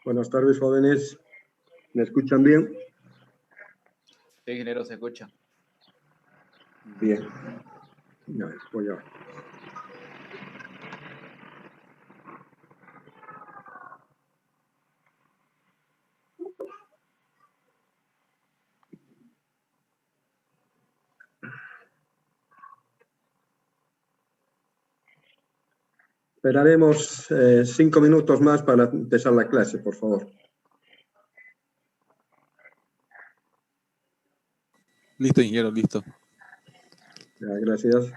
Buenas tardes, jóvenes. ¿Me escuchan bien? Sí, ingeniero, se escucha. Bien. Ya, voy a... Esperaremos 5 minutos más para empezar la clase, por favor. Listo, ingeniero, listo. Ya, gracias.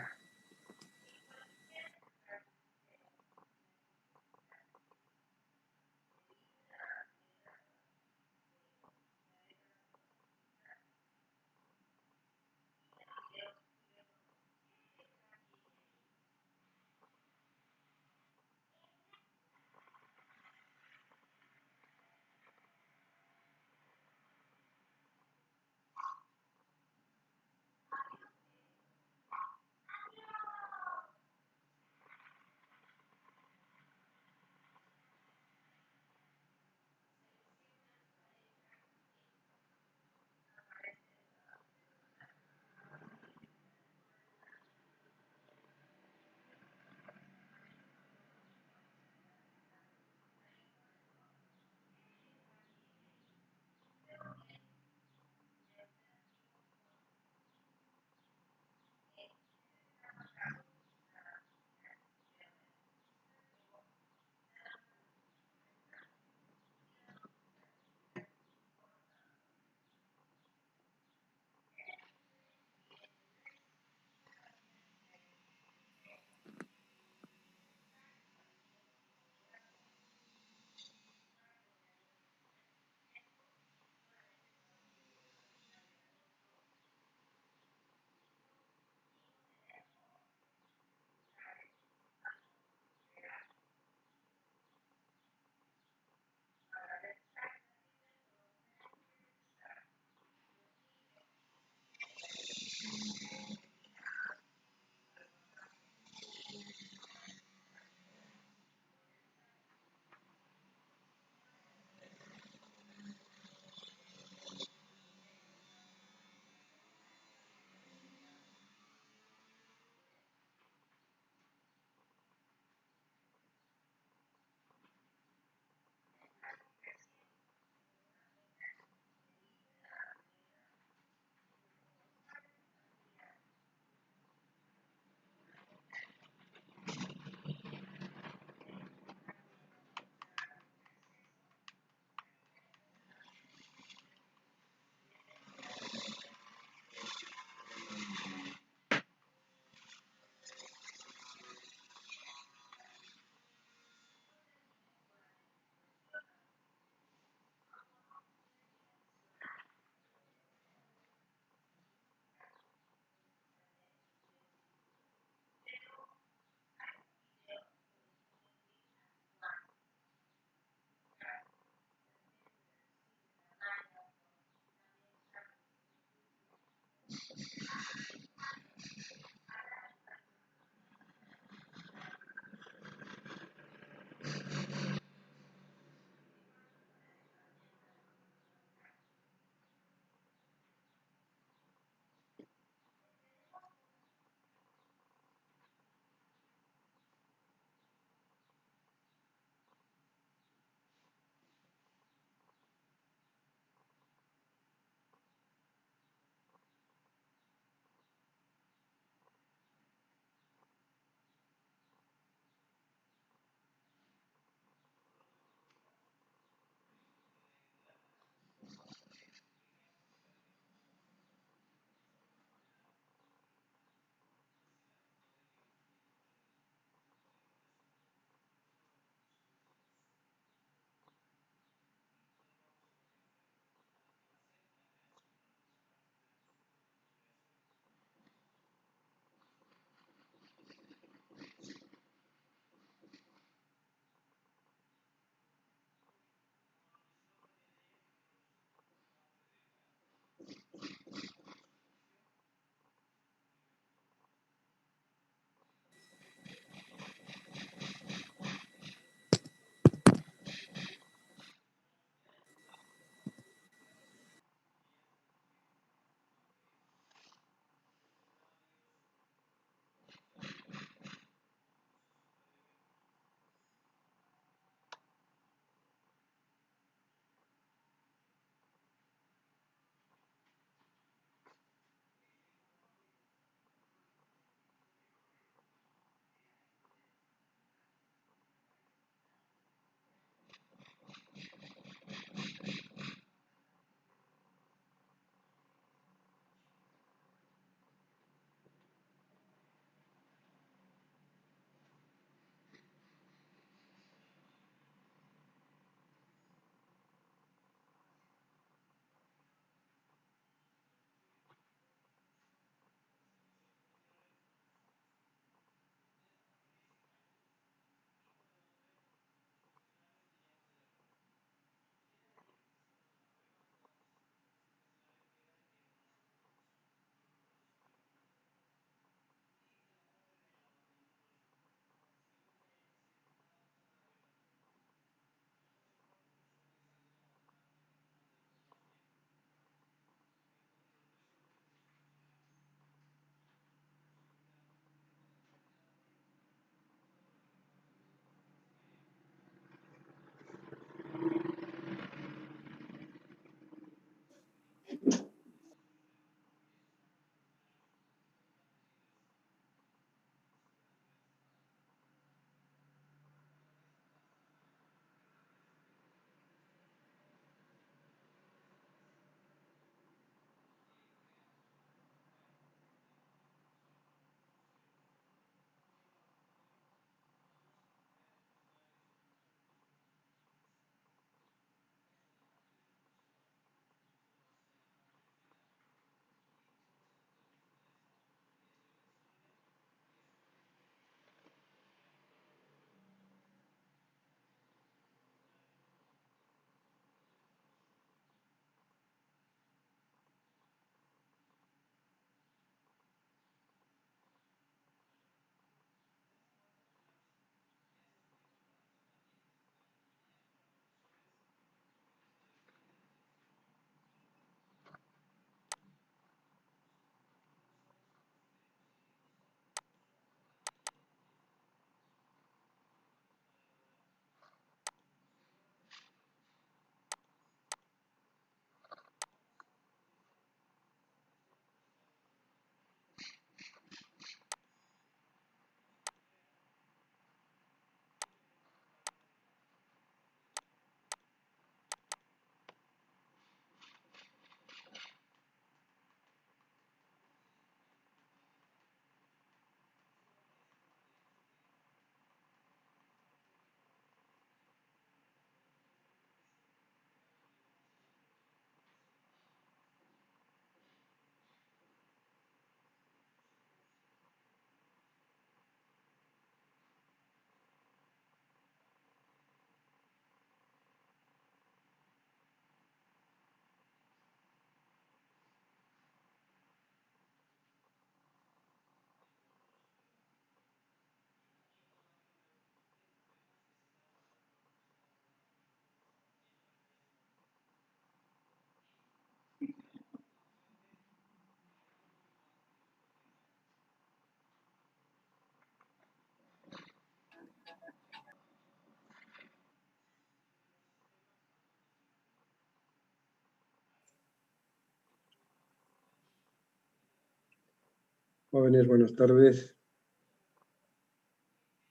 Jóvenes, buenas tardes.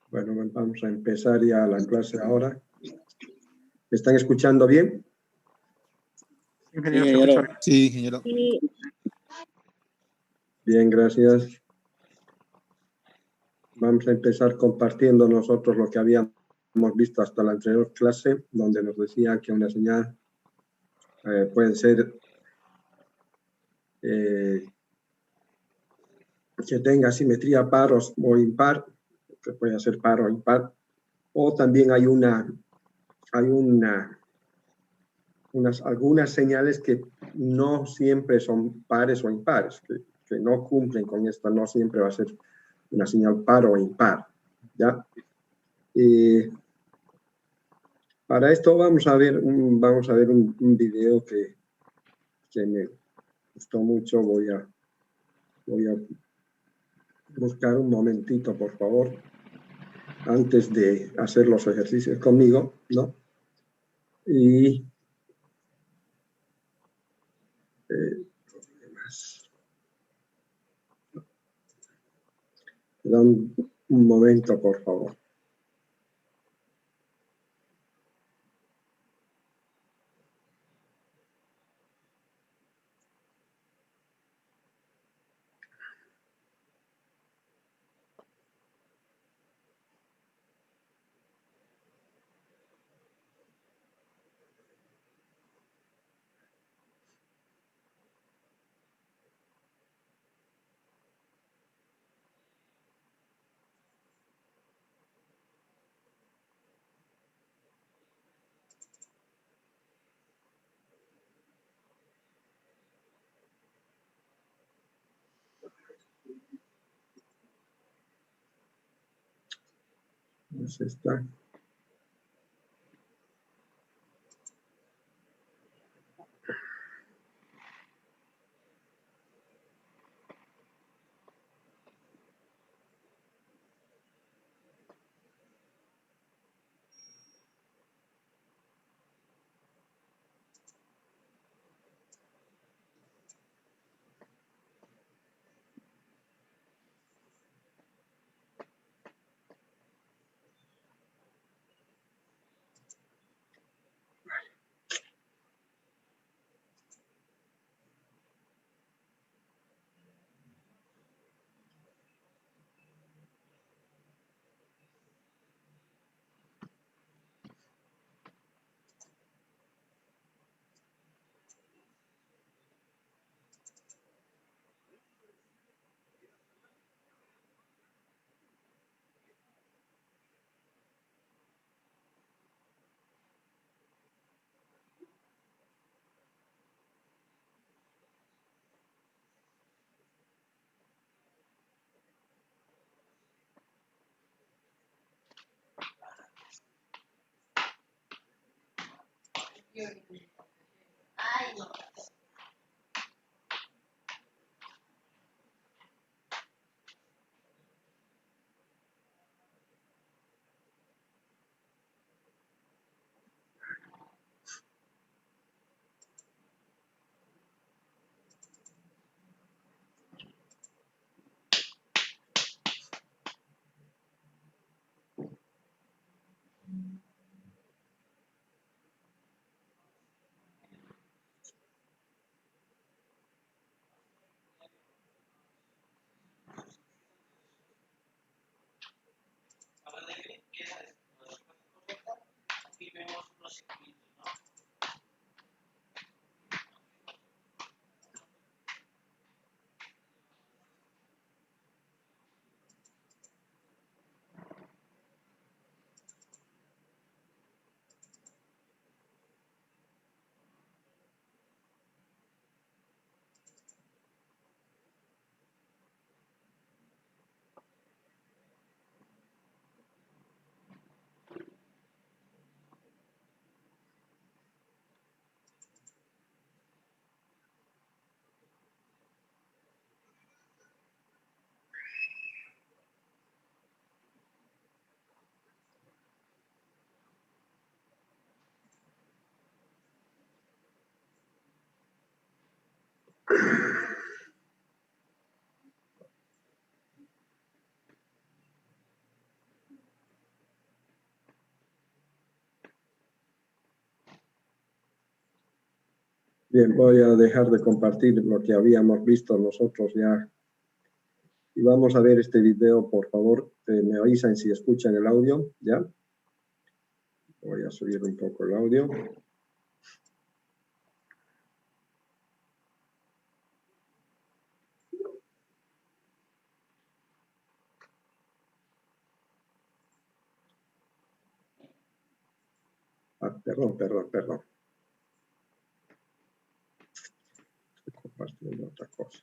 Bueno, vamos a empezar ya la clase ahora. ¿Me están escuchando bien? Ingeniero. Sí, ingeniero. Bien, gracias. Vamos a empezar compartiendo nosotros lo que habíamos visto hasta la anterior clase, donde nos decía que una señal puede ser que tenga simetría par o impar, que puede ser par o impar, o también hay algunas señales que no siempre son pares o impares, que no cumplen con esta, no siempre va a ser una señal par o impar, ¿ya? Para esto vamos a ver un video que me gustó mucho. Voy a buscar un momentito, por favor, antes de hacer los ejercicios conmigo, ¿no? Y dan un momento, por favor. Pues está. Bien, voy a dejar de compartir lo que habíamos visto nosotros ya. Y vamos a ver este video, por favor. Me avisan si escuchan el audio, ¿ya? Voy a subir un poco el audio. Perdón. Estoy compartiendo otra cosa.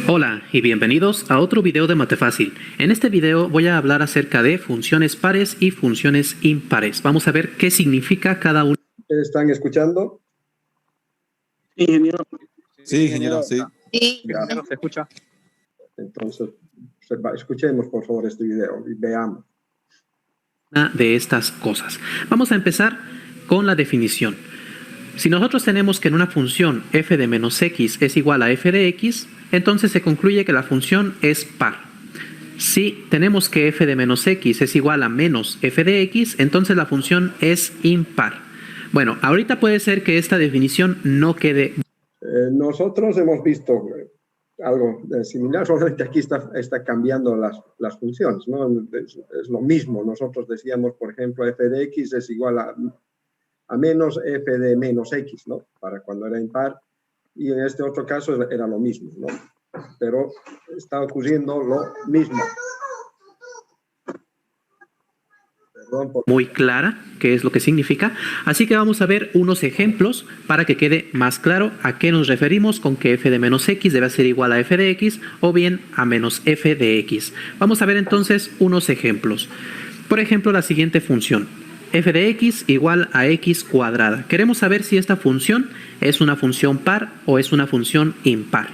Hola y bienvenidos a otro video de Matefácil. En este video voy a hablar acerca de funciones pares y funciones impares. Vamos a ver qué significa cada una. ¿Están escuchando? Ingeniero. Sí, ingeniero, sí. Ingeniero, ¿se escucha? Entonces, escuchemos por favor este video y veamos. De estas cosas. Vamos a empezar con la definición. Si nosotros tenemos que en una función f de menos x es igual a f de x, entonces se concluye que la función es par. Si tenemos que f de menos x es igual a menos f de x, entonces la función es impar. Bueno, ahorita puede ser que esta definición no quede. Nosotros hemos visto algo similar, solamente aquí está cambiando las funciones, ¿no? Es lo mismo. Nosotros decíamos, por ejemplo, f de x es igual a menos f de menos x, ¿no? Para cuando era impar. Y en este otro caso era lo mismo, ¿no? Pero está ocurriendo lo mismo. Muy clara qué es lo que significa, así que vamos a ver unos ejemplos para que quede más claro a qué nos referimos con que f de menos x debe ser igual a f de x o bien a menos f de x. Vamos a ver entonces unos ejemplos. Por ejemplo, la siguiente función, f de x igual a x cuadrada. Queremos saber si esta función es una función par o es una función impar.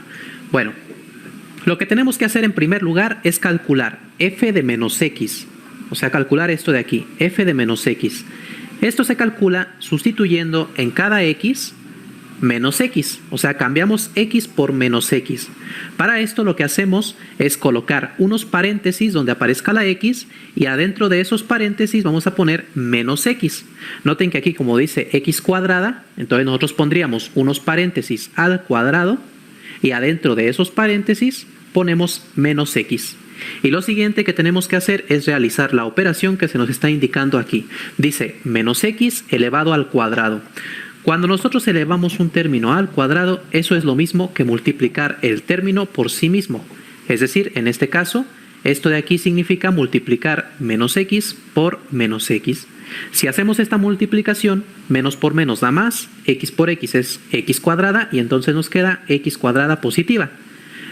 Bueno, lo que tenemos que hacer en primer lugar es calcular f de menos x. O sea, calcular esto de aquí, f de menos x. Esto se calcula sustituyendo en cada x menos x. O sea, cambiamos x por menos x. Para esto lo que hacemos es colocar unos paréntesis donde aparezca la x y adentro de esos paréntesis vamos a poner menos x. Noten que aquí como dice x cuadrada, entonces nosotros pondríamos unos paréntesis al cuadrado y adentro de esos paréntesis ponemos menos x. Y lo siguiente que tenemos que hacer es realizar la operación que se nos está indicando aquí. Dice menos x elevado al cuadrado. Cuando nosotros elevamos un término al cuadrado, eso es lo mismo que multiplicar el término por sí mismo. Es decir, en este caso, esto de aquí significa multiplicar menos x por menos x. Si hacemos esta multiplicación, menos por menos da más, x por x es x cuadrada y entonces nos queda x cuadrada positiva.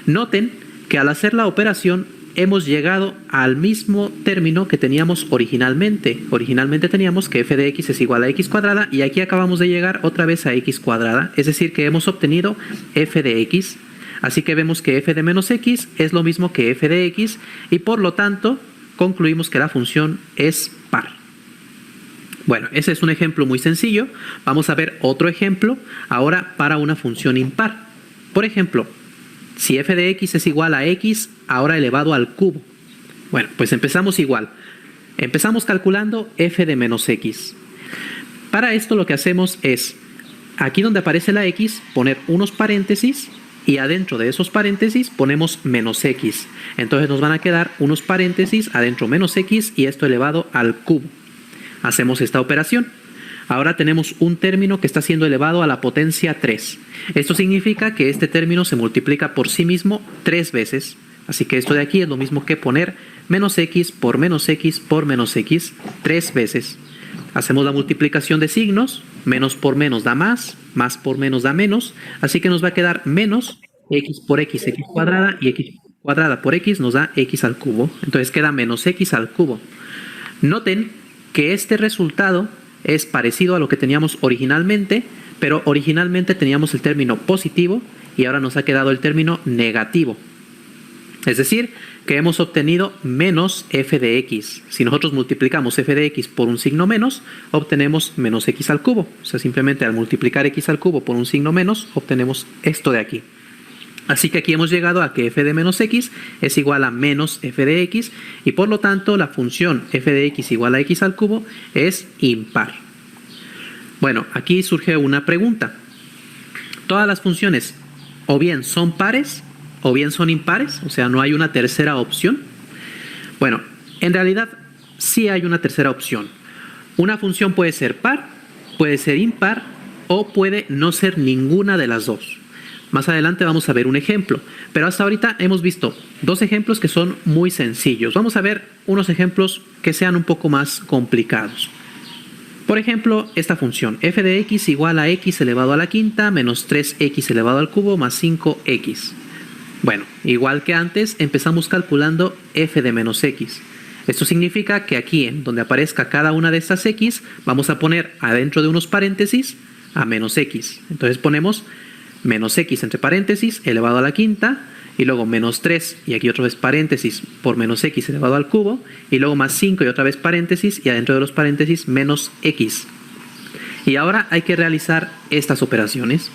Noten que al hacer la operación, hemos llegado al mismo término que teníamos originalmente. Originalmente teníamos que f de x es igual a x cuadrada y aquí acabamos de llegar otra vez a x cuadrada. Es decir, que hemos obtenido f de x. Así que vemos que f de menos x es lo mismo que f de x y por lo tanto concluimos que la función es par. Bueno, ese es un ejemplo muy sencillo. Vamos a ver otro ejemplo ahora para una función impar. Por ejemplo, si f de x es igual a x ahora elevado al cubo. Bueno, pues empezamos igual. Empezamos calculando f de menos x. Para esto lo que hacemos es, aquí donde aparece la x, poner unos paréntesis y adentro de esos paréntesis ponemos menos x. Entonces nos van a quedar unos paréntesis, adentro menos x y esto elevado al cubo. Hacemos esta operación. Ahora tenemos un término que está siendo elevado a la potencia 3. Esto significa que este término se multiplica por sí mismo 3 veces. Así que esto de aquí es lo mismo que poner menos x por menos x por menos x 3 veces. Hacemos la multiplicación de signos. Menos por menos da más por menos da menos. Así que nos va a quedar menos x por x cuadrada y x cuadrada por x nos da x al cubo. Entonces queda menos x al cubo. Noten que este resultado es parecido a lo que teníamos originalmente, pero originalmente teníamos el término positivo y ahora nos ha quedado el término negativo. Es decir, que hemos obtenido menos f de x. Si nosotros multiplicamos f de x por un signo menos, obtenemos menos x al cubo. O sea, simplemente al multiplicar x al cubo por un signo menos, obtenemos esto de aquí. Así que aquí hemos llegado a que f de menos x es igual a menos f de x y por lo tanto la función f de x igual a x al cubo es impar. Bueno, aquí surge una pregunta. ¿Todas las funciones o bien son pares o bien son impares? O sea, ¿no hay una tercera opción? Bueno, en realidad sí hay una tercera opción. Una función puede ser par, puede ser impar o puede no ser ninguna de las dos. Más adelante vamos a ver un ejemplo, pero hasta ahorita hemos visto dos ejemplos que son muy sencillos. Vamos a ver unos ejemplos que sean un poco más complicados. Por ejemplo, esta función f de x igual a x elevado a la quinta menos 3x elevado al cubo más 5x. Bueno, igual que antes, empezamos calculando f de menos x. Esto significa que aquí, en donde aparezca cada una de estas x, vamos a poner adentro de unos paréntesis a menos x. Entonces ponemos menos x entre paréntesis elevado a la quinta y luego menos 3 y aquí otra vez paréntesis por menos x elevado al cubo y luego más 5 y otra vez paréntesis y adentro de los paréntesis menos x. Y ahora hay que realizar estas operaciones.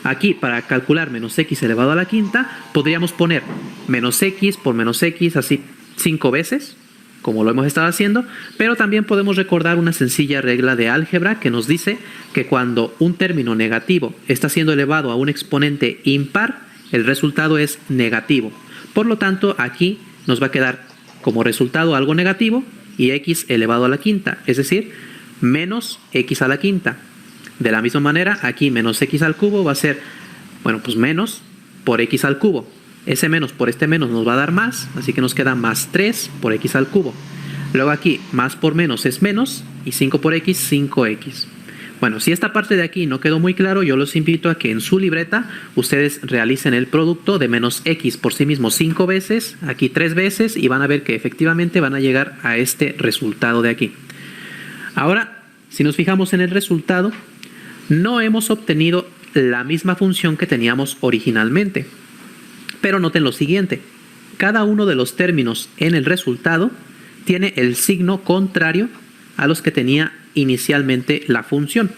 Aquí para calcular menos x elevado a la quinta podríamos poner menos x por menos x así 5 veces, como lo hemos estado haciendo, pero también podemos recordar una sencilla regla de álgebra que nos dice que cuando un término negativo está siendo elevado a un exponente impar, el resultado es negativo. Por lo tanto, aquí nos va a quedar como resultado algo negativo y x elevado a la quinta, es decir, menos x a la quinta. De la misma manera, aquí menos x al cubo va a ser, bueno, pues menos por x al cubo. Ese menos por este menos nos va a dar más, así que nos queda más 3 por x al cubo. Luego aquí, más por menos es menos, y 5 por x, 5x. Bueno, si esta parte de aquí no quedó muy claro, yo los invito a que en su libreta ustedes realicen el producto de menos x por sí mismo 5 veces, aquí 3 veces, y van a ver que efectivamente van a llegar a este resultado de aquí. Ahora, si nos fijamos en el resultado, no hemos obtenido la misma función que teníamos originalmente. Pero noten lo siguiente, cada uno de los términos en el resultado tiene el signo contrario a los que tenía inicialmente la función.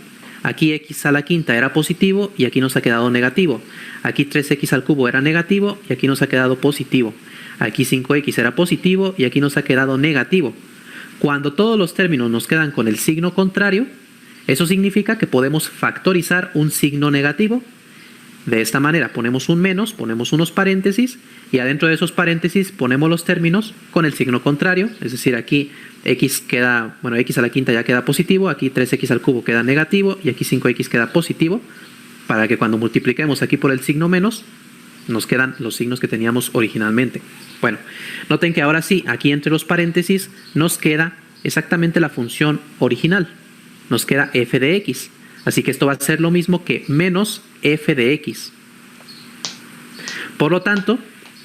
Aquí x a la quinta era positivo y aquí nos ha quedado negativo. Aquí 3x al cubo era negativo y aquí nos ha quedado positivo. Aquí 5x era positivo y aquí nos ha quedado negativo. Cuando todos los términos nos quedan con el signo contrario, eso significa que podemos factorizar un signo negativo. De esta manera ponemos un menos, ponemos unos paréntesis y adentro de esos paréntesis ponemos los términos con el signo contrario, es decir, aquí x queda, bueno, x a la quinta ya queda positivo, aquí 3x al cubo queda negativo y aquí 5x queda positivo, para que cuando multipliquemos aquí por el signo menos, nos quedan los signos que teníamos originalmente. Bueno, noten que ahora sí, aquí entre los paréntesis nos queda exactamente la función original, nos queda f de x. Así que esto va a ser lo mismo que menos f de x. Por lo tanto,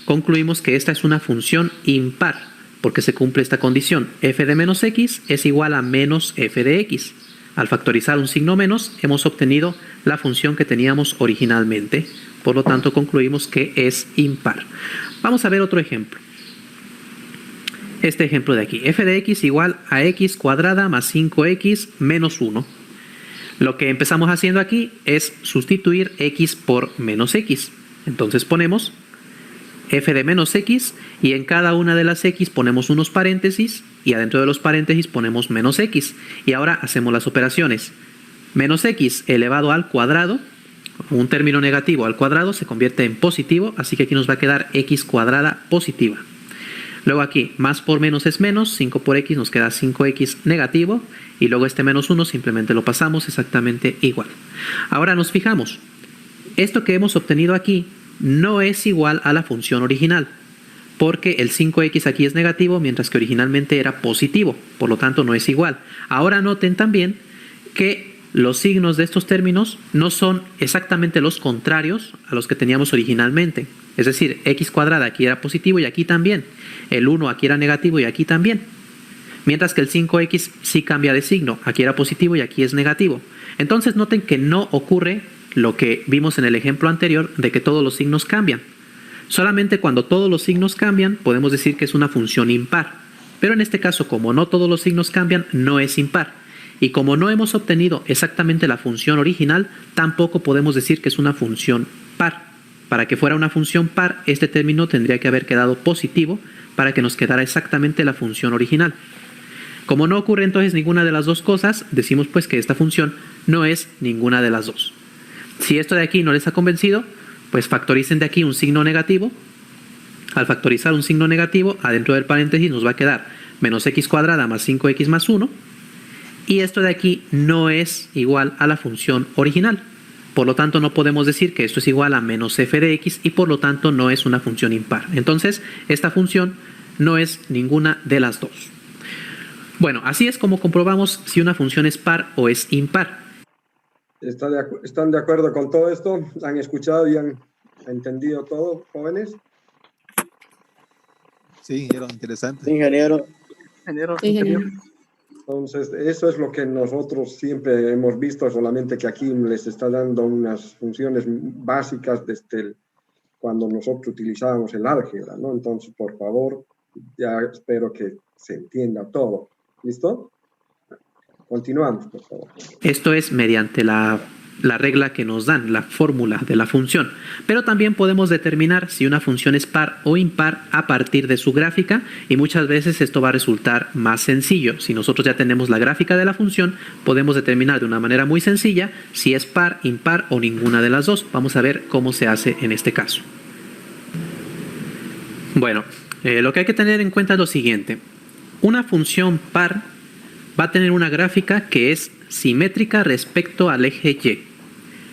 concluimos que esta es una función impar, porque se cumple esta condición. F de menos x es igual a menos f de x. Al factorizar un signo menos, hemos obtenido la función que teníamos originalmente. Por lo tanto, concluimos que es impar. Vamos a ver otro ejemplo. Este ejemplo de aquí. F de x igual a x cuadrada más 5x menos 1. Lo que empezamos haciendo aquí es sustituir x por menos x. Entonces ponemos f de menos x y en cada una de las x ponemos unos paréntesis y adentro de los paréntesis ponemos menos x. Y ahora hacemos las operaciones. Menos x elevado al cuadrado, un término negativo al cuadrado se convierte en positivo, así que aquí nos va a quedar x cuadrada positiva. Luego aquí, más por menos es menos, 5 por x nos queda 5x negativo, y luego este menos 1 simplemente lo pasamos exactamente igual. Ahora nos fijamos, esto que hemos obtenido aquí no es igual a la función original, porque el 5x aquí es negativo, mientras que originalmente era positivo, por lo tanto no es igual. Ahora noten también que los signos de estos términos no son exactamente los contrarios a los que teníamos originalmente. Es decir, x cuadrada aquí era positivo y aquí también. El 1 aquí era negativo y aquí también. Mientras que el 5x sí cambia de signo. Aquí era positivo y aquí es negativo. Entonces noten que no ocurre lo que vimos en el ejemplo anterior de que todos los signos cambian. Solamente cuando todos los signos cambian podemos decir que es una función impar. Pero en este caso, como no todos los signos cambian, no es impar. Y como no hemos obtenido exactamente la función original, tampoco podemos decir que es una función par. Para que fuera una función par, este término tendría que haber quedado positivo para que nos quedara exactamente la función original. Como no ocurre entonces ninguna de las dos cosas, decimos pues que esta función no es ninguna de las dos. Si esto de aquí no les ha convencido, pues factoricen de aquí un signo negativo. Al factorizar un signo negativo, adentro del paréntesis nos va a quedar menos x cuadrada más 5x más 1. Y esto de aquí no es igual a la función original. Por lo tanto, no podemos decir que esto es igual a menos f de x y por lo tanto no es una función impar. Entonces, esta función no es ninguna de las dos. Bueno, así es como comprobamos si una función es par o es impar. ¿Están de acuerdo con todo esto? ¿Han escuchado y han entendido todo, jóvenes? Sí, ingeniero, interesante. Ingeniero. Ingeniero. Entonces, eso es lo que nosotros siempre hemos visto, solamente que aquí les está dando unas funciones básicas desde cuando nosotros utilizábamos el álgebra, ¿no? Entonces, por favor, ya espero que se entienda todo. ¿Listo? Continuamos, por favor. Esto es mediante la regla que nos dan, la fórmula de la función. Pero también podemos determinar si una función es par o impar a partir de su gráfica y muchas veces esto va a resultar más sencillo. Si nosotros ya tenemos la gráfica de la función, podemos determinar de una manera muy sencilla si es par, impar o ninguna de las dos. Vamos a ver cómo se hace en este caso. Bueno, lo que hay que tener en cuenta es lo siguiente. Una función par va a tener una gráfica que es simétrica respecto al eje Y.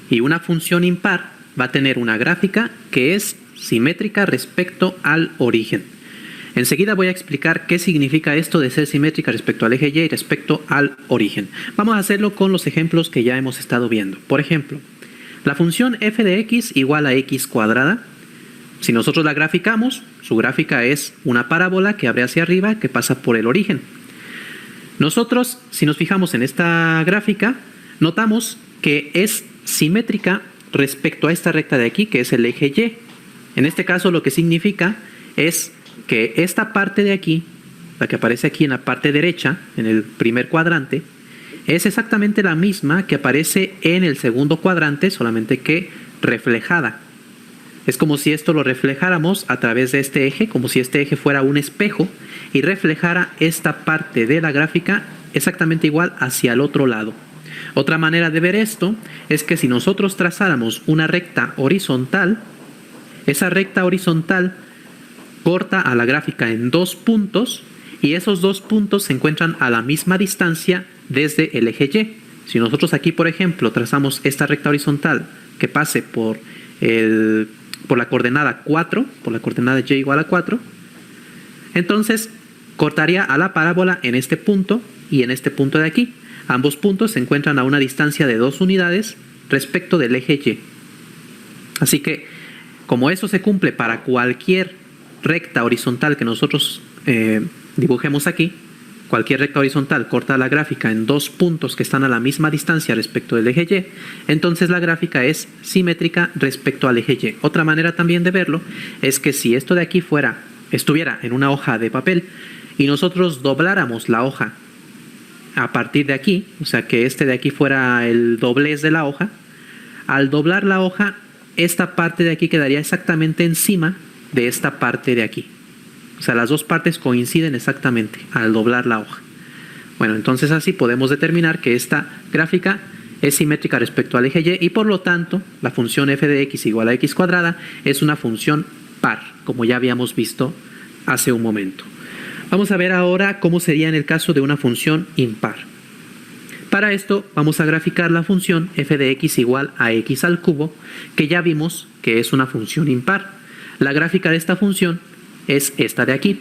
Y una función impar va a tener una gráfica que es simétrica respecto al origen. Enseguida voy a explicar qué significa esto de ser simétrica respecto al eje Y y respecto al origen. Vamos a hacerlo con los ejemplos que ya hemos estado viendo. Por ejemplo, la función f de x igual a x cuadrada. Si nosotros la graficamos, su gráfica es una parábola que abre hacia arriba que pasa por el origen. Nosotros, si nos fijamos en esta gráfica, notamos que es simétrica respecto a esta recta de aquí, que es el eje Y. En este caso, lo que significa es que esta parte de aquí, la que aparece aquí en la parte derecha, en el primer cuadrante, es exactamente la misma que aparece en el segundo cuadrante, solamente que reflejada. Es como si esto lo reflejáramos a través de este eje, como si este eje fuera un espejo y reflejara esta parte de la gráfica exactamente igual hacia el otro lado. Otra manera de ver esto es que si nosotros trazáramos una recta horizontal, esa recta horizontal corta a la gráfica en dos puntos y esos dos puntos se encuentran a la misma distancia desde el eje Y. Si nosotros aquí, por ejemplo, trazamos esta recta horizontal que pase por la coordenada 4, por la coordenada y igual a 4, entonces cortaría a la parábola en este punto y en este punto de aquí. Ambos puntos se encuentran a una distancia de 2 unidades respecto del eje Y. Así que, como eso se cumple para cualquier recta horizontal que nosotros dibujemos aquí, cualquier recta horizontal corta la gráfica en dos puntos que están a la misma distancia respecto del eje Y, entonces la gráfica es simétrica respecto al eje Y. Otra manera también de verlo es que si esto de aquí estuviera en una hoja de papel y nosotros dobláramos la hoja a partir de aquí, o sea que este de aquí fuera el doblez de la hoja, al doblar la hoja, esta parte de aquí quedaría exactamente encima de esta parte de aquí. O sea, las dos partes coinciden exactamente al doblar la hoja. Bueno, entonces así podemos determinar que esta gráfica es simétrica respecto al eje Y y por lo tanto la función f de x igual a x cuadrada es una función par, como ya habíamos visto hace un momento. Vamos a ver ahora cómo sería en el caso de una función impar. Para esto vamos a graficar la función f de x igual a x al cubo, que ya vimos que es una función impar. La gráfica de esta función es esta de aquí.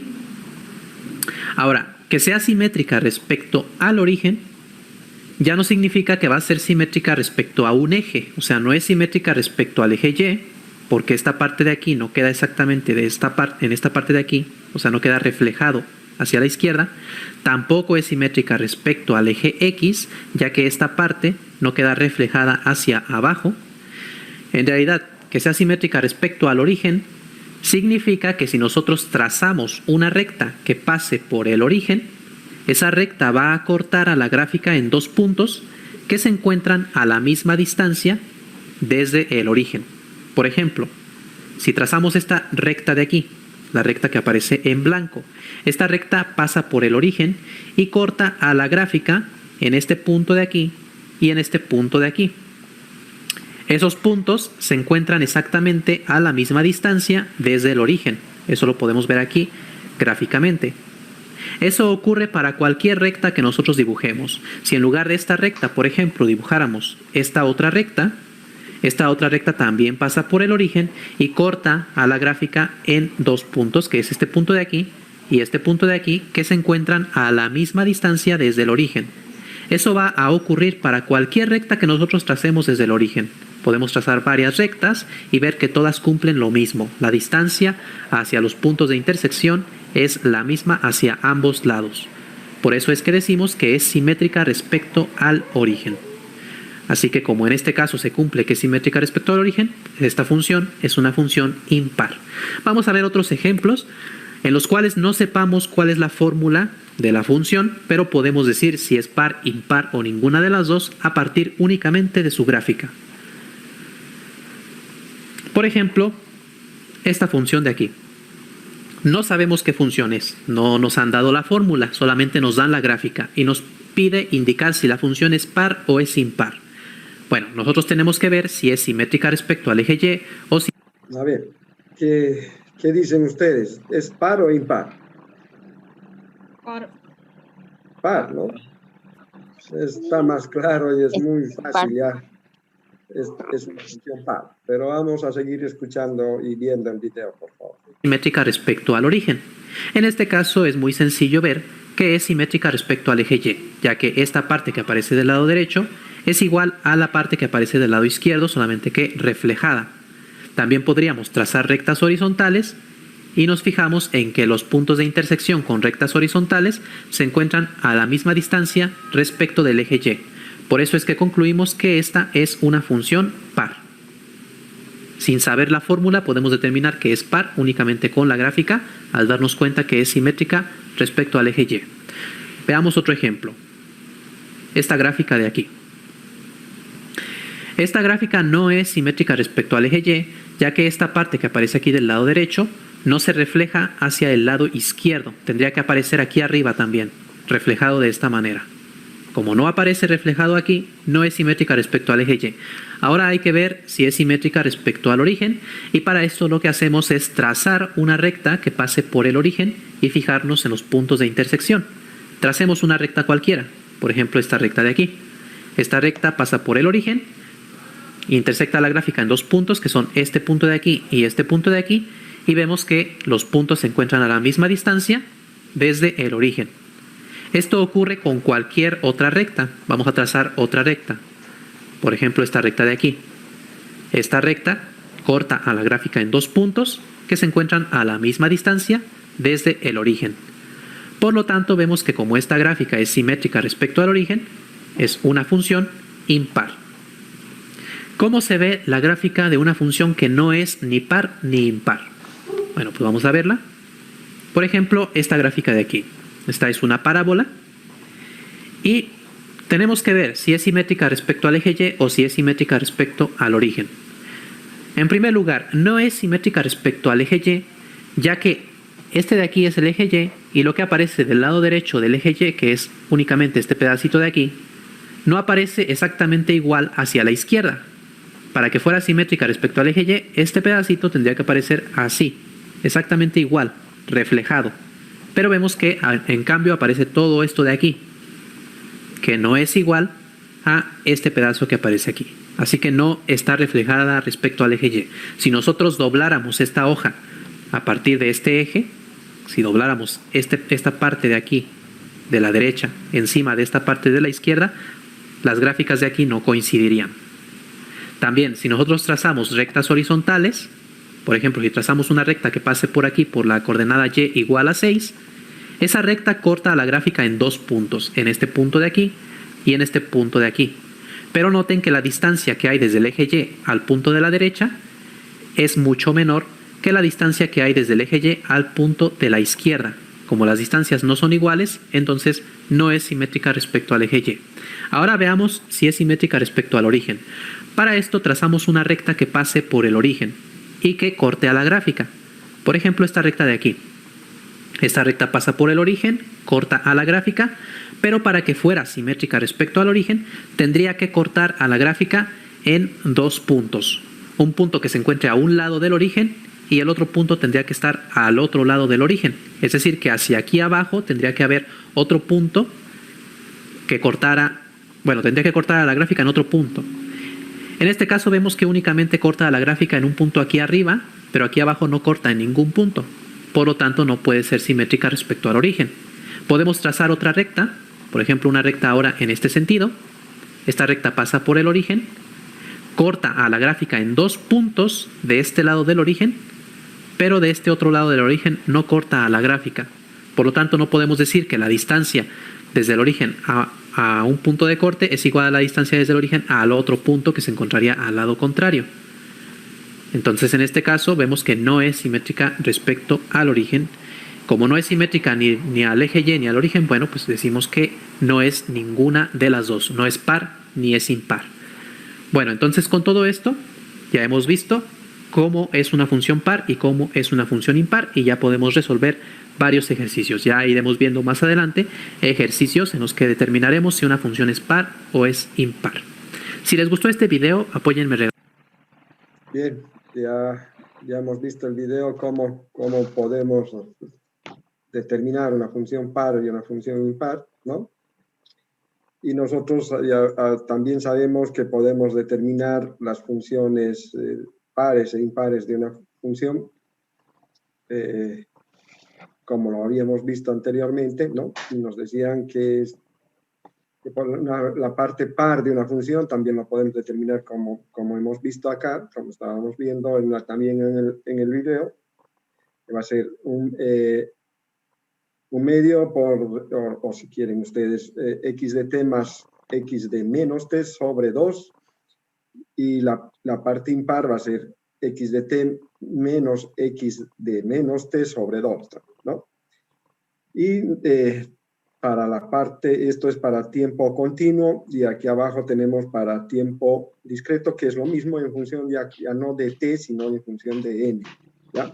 Ahora, que sea simétrica respecto al origen ya no significa que va a ser simétrica respecto a un eje. O sea, no es simétrica respecto al eje Y, porque esta parte de aquí no queda exactamente en esta parte de aquí, o sea, no queda reflejado hacia la izquierda. Tampoco es simétrica respecto al eje X, ya que esta parte no queda reflejada hacia abajo. En realidad, que sea simétrica respecto al origen significa que si nosotros trazamos una recta que pase por el origen, esa recta va a cortar a la gráfica en dos puntos que se encuentran a la misma distancia desde el origen. Por ejemplo, si trazamos esta recta de aquí, la recta que aparece en blanco, esta recta pasa por el origen y corta a la gráfica en este punto de aquí y en este punto de aquí. Esos puntos se encuentran exactamente a la misma distancia desde el origen. Eso lo podemos ver aquí gráficamente. Eso ocurre para cualquier recta que nosotros dibujemos. Si en lugar de esta recta, por ejemplo, dibujáramos esta otra recta también pasa por el origen y corta a la gráfica en dos puntos, que es este punto de aquí y este punto de aquí, que se encuentran a la misma distancia desde el origen. Eso va a ocurrir para cualquier recta que nosotros tracemos desde el origen. Podemos trazar varias rectas y ver que todas cumplen lo mismo. La distancia hacia los puntos de intersección es la misma hacia ambos lados. Por eso es que decimos que es simétrica respecto al origen. Así que como en este caso se cumple que es simétrica respecto al origen, esta función es una función impar. Vamos a ver otros ejemplos en los cuales no sepamos cuál es la fórmula de la función, pero podemos decir si es par, impar o ninguna de las dos a partir únicamente de su gráfica. Por ejemplo, esta función de aquí. No sabemos qué función es, no nos han dado la fórmula, solamente nos dan la gráfica y nos pide indicar si la función es par o es impar. Bueno, nosotros tenemos que ver si es simétrica respecto al eje Y o si... A ver, ¿qué dicen ustedes? ¿Es par o impar? Par. Par, ¿no? Está más claro y es muy fácil ya. Es una función par. Pero vamos a seguir escuchando y viendo el video, por favor. Simétrica respecto al origen. En este caso es muy sencillo ver que es simétrica respecto al eje Y, ya que esta parte que aparece del lado derecho es igual a la parte que aparece del lado izquierdo, solamente que reflejada. También podríamos trazar rectas horizontales y nos fijamos en que los puntos de intersección con rectas horizontales se encuentran a la misma distancia respecto del eje Y. Por eso es que concluimos que esta es una función par. Sin saber la fórmula podemos determinar que es par únicamente con la gráfica al darnos cuenta que es simétrica respecto al eje Y. Veamos otro ejemplo. Esta gráfica de aquí. Esta gráfica no es simétrica respecto al eje Y, ya que esta parte que aparece aquí del lado derecho no se refleja hacia el lado izquierdo. Tendría que aparecer aquí arriba también, reflejado de esta manera. Como no aparece reflejado aquí, no es simétrica respecto al eje Y. Ahora hay que ver si es simétrica respecto al origen y para esto lo que hacemos es trazar una recta que pase por el origen y fijarnos en los puntos de intersección. Tracemos una recta cualquiera, por ejemplo esta recta de aquí. Esta recta pasa por el origen, intersecta la gráfica en dos puntos que son este punto de aquí y este punto de aquí y vemos que los puntos se encuentran a la misma distancia desde el origen. Esto ocurre con cualquier otra recta. Vamos a trazar otra recta. Por ejemplo, esta recta de aquí. Esta recta corta a la gráfica en dos puntos que se encuentran a la misma distancia desde el origen. Por lo tanto, vemos que como esta gráfica es simétrica respecto al origen, es una función impar. ¿Cómo se ve la gráfica de una función que no es ni par ni impar? Bueno, pues vamos a verla. Por ejemplo, esta gráfica de aquí. Esta es una parábola y tenemos que ver si es simétrica respecto al eje Y o si es simétrica respecto al origen. En primer lugar, no es simétrica respecto al eje Y, ya que este de aquí es el eje Y lo que aparece del lado derecho del eje Y, que es únicamente este pedacito de aquí, no aparece exactamente igual hacia la izquierda. Para que fuera simétrica respecto al eje Y, este pedacito tendría que aparecer así, exactamente igual, reflejado. Pero vemos que en cambio aparece todo esto de aquí, que no es igual a este pedazo que aparece aquí. Así que no está reflejada respecto al eje Y. Si nosotros dobláramos esta hoja a partir de este eje, si dobláramos esta parte de aquí, de la derecha, encima de esta parte de la izquierda, las gráficas de aquí no coincidirían. También, si nosotros trazamos rectas horizontales, por ejemplo, si trazamos una recta que pase por aquí por la coordenada Y igual a 6, esa recta corta a la gráfica en dos puntos, en este punto de aquí y en este punto de aquí. Pero noten que la distancia que hay desde el eje Y al punto de la derecha es mucho menor que la distancia que hay desde el eje Y al punto de la izquierda. Como las distancias no son iguales, entonces no es simétrica respecto al eje Y. Ahora veamos si es simétrica respecto al origen. Para esto trazamos una recta que pase por el origen. y que corte a la gráfica. Por ejemplo, esta recta de aquí. Esta recta pasa por el origen, corta a la gráfica, pero para que fuera simétrica respecto al origen, tendría que cortar a la gráfica en 2 puntos. Un punto que se encuentre a un lado del origen y el otro punto tendría que estar al otro lado del origen. Es decir, que hacia aquí abajo tendría que haber otro punto que cortara, bueno, tendría que cortar a la gráfica en otro punto. En este caso vemos que únicamente corta a la gráfica en un punto aquí arriba, pero aquí abajo no corta en ningún punto. Por lo tanto, no puede ser simétrica respecto al origen. Podemos trazar otra recta, por ejemplo, una recta ahora en este sentido. Esta recta pasa por el origen, corta a la gráfica en 2 puntos de este lado del origen, pero de este otro lado del origen no corta a la gráfica. Por lo tanto, no podemos decir que la distancia desde el origen a un punto de corte es igual a la distancia desde el origen al otro punto que se encontraría al lado contrario. Entonces, en este caso, vemos que no es simétrica respecto al origen. Como no es simétrica ni al eje Y ni al origen, bueno, pues decimos que no es ninguna de las dos. No es par ni es impar. Bueno, entonces con todo esto ya hemos visto cómo es una función par y cómo es una función impar y ya podemos resolver varios ejercicios. Ya iremos viendo más adelante ejercicios en los que determinaremos si una función es par o es impar. Si les gustó este video, apóyenme. Bien, ya hemos visto el video cómo podemos determinar una función par y una función impar, ¿no? Y nosotros también sabemos que podemos determinar las funciones pares e impares de una función, como lo habíamos visto anteriormente, ¿no? Y nos decían que la parte par de una función también lo podemos determinar como hemos visto acá, como estábamos viendo también en el video, que va a ser un medio o si quieren ustedes, x de t más x de menos t sobre 2, y la parte impar va a ser x de t menos x de menos t sobre 2, ¿no? Y para la parte, esto es para tiempo continuo, y aquí abajo tenemos para tiempo discreto, que es lo mismo en función ya no de t, sino en función de n, ¿ya?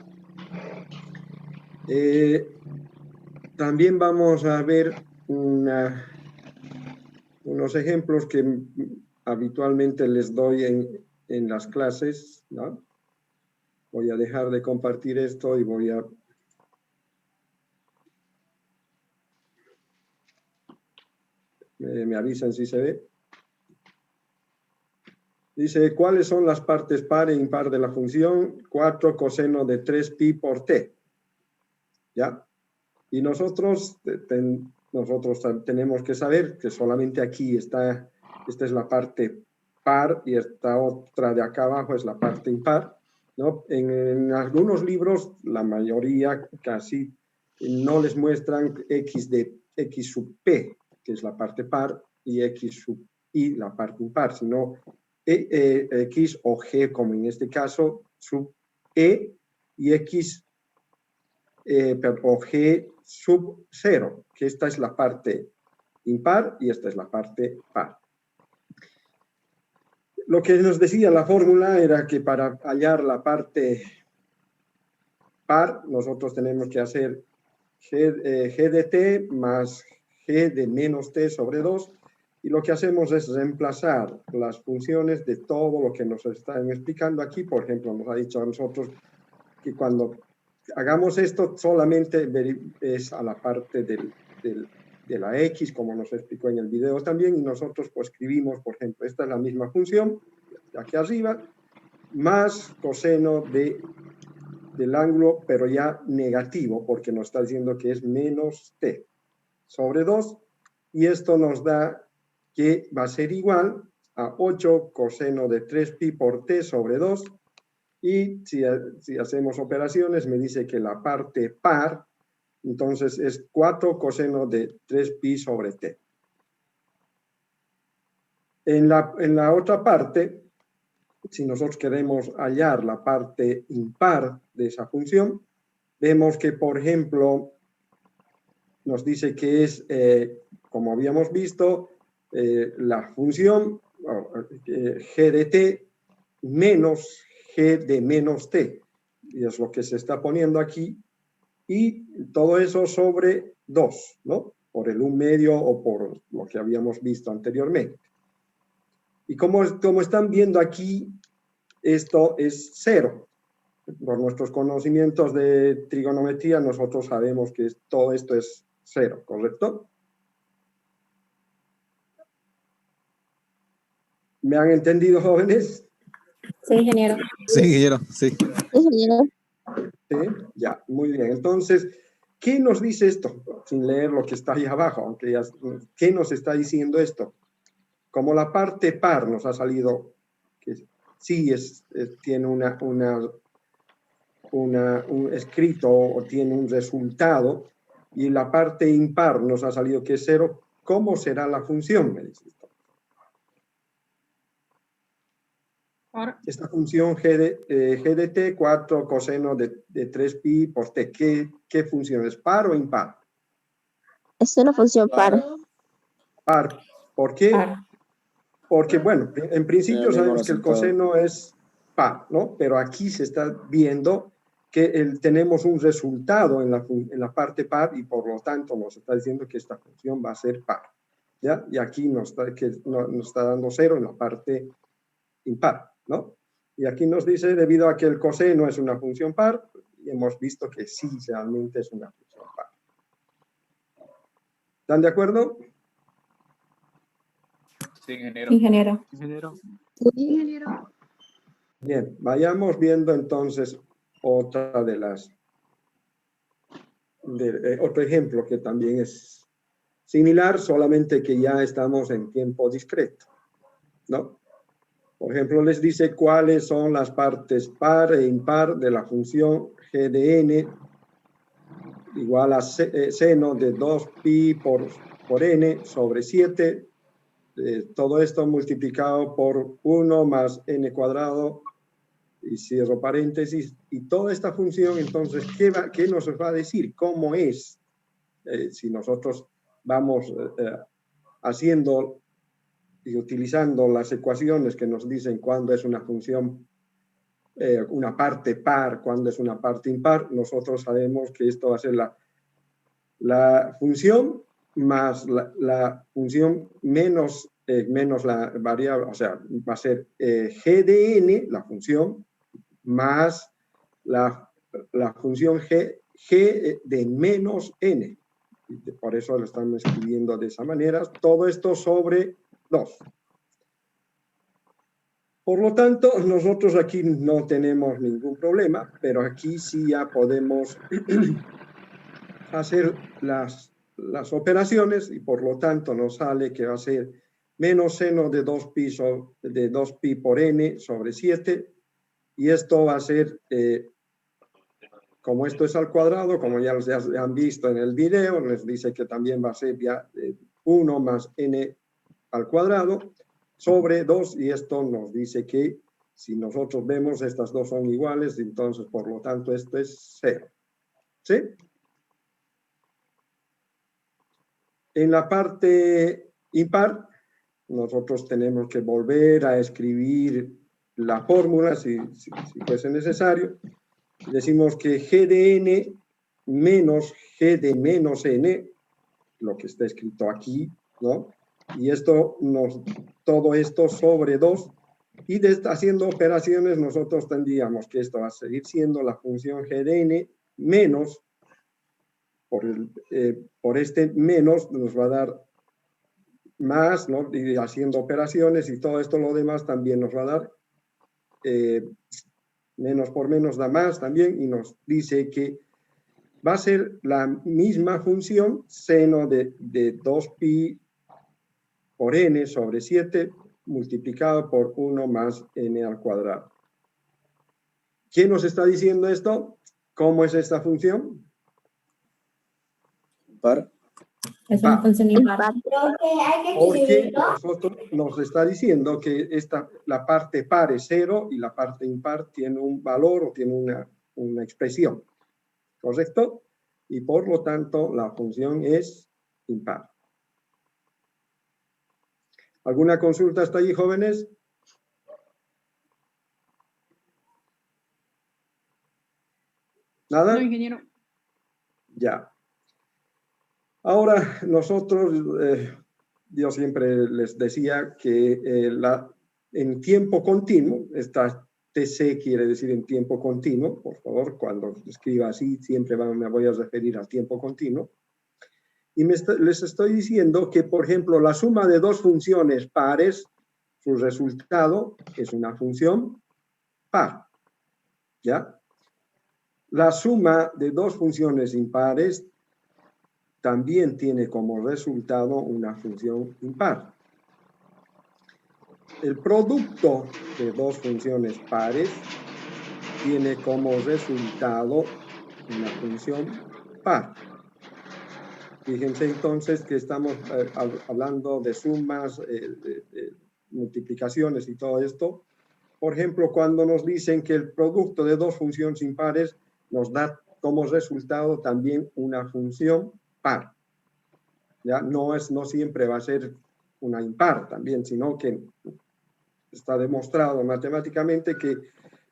También vamos a ver unos ejemplos que habitualmente les doy en las clases, ¿no? Voy a dejar de compartir esto y voy a... me avisan si se ve. Dice, ¿cuáles son las partes par e impar de la función 4 coseno de 3pi por t? ¿Ya? Y nosotros tenemos que saber que solamente aquí esta es la parte par y esta otra de acá abajo es la parte impar, ¿no? En algunos libros, la mayoría casi no les muestran x sub p, que es la parte par, y x sub i, la parte impar, sino x o g, como en este caso, sub e, y x o g sub 0, que esta es la parte impar y esta es la parte par. Lo que nos decía la fórmula era que para hallar la parte par, nosotros tenemos que hacer g de t más g de menos t sobre 2, y lo que hacemos es reemplazar las funciones de todo lo que nos están explicando aquí. Por ejemplo, nos ha dicho a nosotros que cuando hagamos esto solamente es a la parte de la x, como nos explicó en el video también, y nosotros pues escribimos, por ejemplo, esta es la misma función, de aquí arriba, más coseno del ángulo, pero ya negativo, porque nos está diciendo que es menos t sobre 2, y esto nos da que va a ser igual a 8 coseno de 3pi por t sobre 2, y si hacemos operaciones me dice que la parte par, entonces es 4 coseno de 3pi sobre t. En la otra parte, si nosotros queremos hallar la parte impar de esa función, vemos que, por ejemplo, nos dice que es, como habíamos visto, la función g de t menos g de menos t. Y es lo que se está poniendo aquí. Y todo eso sobre 2, ¿no? Por el 1/2 o por lo que habíamos visto anteriormente. Y como están viendo aquí, esto es 0. Por nuestros conocimientos de trigonometría, nosotros sabemos que todo esto es 0, ¿correcto? ¿Me han entendido, jóvenes? Sí, ingeniero. Sí, ingeniero, sí. ¿Sí? Ya, muy bien. Entonces, ¿qué nos dice esto? Sin leer lo que está ahí abajo, aunque ya, ¿qué nos está diciendo esto? Como la parte par nos ha salido, que sí tiene un escrito o tiene un resultado, y la parte impar nos ha salido que es 0, ¿cómo será la función? Me dice esto. Par. Esta función g de t, 4 coseno de 3pi por t, ¿qué función es? ¿Par o impar? Es una función par. Par. ¿Por qué? Par. Porque, bueno, en principio sabemos que el resultado. coseno es par, ¿no? Pero aquí se está viendo que tenemos un resultado en la parte par y por lo tanto nos está diciendo que esta función va a ser par, ¿ya? Y aquí nos está dando 0 en la parte impar, ¿no? Y aquí nos dice, debido a que el coseno es una función par, y hemos visto que sí, realmente es una función par. ¿Están de acuerdo? Sí, ingeniero. Ingeniero. Ingeniero. Bien, vayamos viendo entonces otra otro ejemplo que también es similar, solamente que ya estamos en tiempo discreto, ¿no? Por ejemplo, les dice cuáles son las partes par e impar de la función g de n igual a seno de 2pi por n sobre 7, todo esto multiplicado por 1 más n cuadrado, y cierro paréntesis, y toda esta función, entonces, ¿qué nos va a decir? ¿Cómo es? Si nosotros vamos haciendo y utilizando las ecuaciones que nos dicen cuándo es una función, una parte par, cuándo es una parte impar, nosotros sabemos que esto va a ser la función más la función menos la variable, o sea, va a ser g de n, la función, más la función g de menos n. Y por eso lo estamos escribiendo de esa manera. Todo esto sobre 2. Por lo tanto, nosotros aquí no tenemos ningún problema, pero aquí sí ya podemos hacer las operaciones y por lo tanto nos sale que va a ser menos seno de 2pi por n sobre 7, y esto va a ser, como esto es al cuadrado, como ya han visto en el video, les dice que también va a ser ya 1 más n al cuadrado sobre 2, y esto nos dice que si nosotros vemos estas dos son iguales, entonces por lo tanto esto es 0. ¿Sí? En la parte impar, nosotros tenemos que volver a escribir la fórmula si fuese necesario. Decimos que g de n menos g de menos n, lo que está escrito aquí, ¿no? Y todo esto sobre 2, y haciendo operaciones nosotros tendríamos que esto va a seguir siendo la función g de n menos, por este menos nos va a dar más, ¿no? Y haciendo operaciones y todo esto lo demás también nos va a dar, menos por menos da más también, y nos dice que va a ser la misma función seno de 2pi por n sobre 7 multiplicado por 1 más n al cuadrado. ¿Quién nos está diciendo esto? ¿Cómo es esta función? Par. Es una función impar. Porque nos está diciendo que la parte par es 0 y la parte impar tiene un valor o tiene una expresión, ¿correcto? Y por lo tanto la función es impar. ¿Alguna consulta hasta ahí, jóvenes? ¿Nada? No, ingeniero. Ya. Ahora, nosotros, yo siempre les decía que en tiempo continuo, esta TC quiere decir en tiempo continuo, por favor, cuando escriba así, siempre me voy a referir al tiempo continuo. Y les estoy diciendo que, por ejemplo, la suma de dos funciones pares, su resultado es una función par. ¿Ya? La suma de dos funciones impares también tiene como resultado una función impar. El producto de dos funciones pares tiene como resultado una función par. Fíjense entonces que estamos hablando de sumas, de multiplicaciones y todo esto. Por ejemplo, cuando nos dicen que el producto de dos funciones impares nos da como resultado también una función par. ¿Ya? No siempre va a ser una impar también, sino que está demostrado matemáticamente que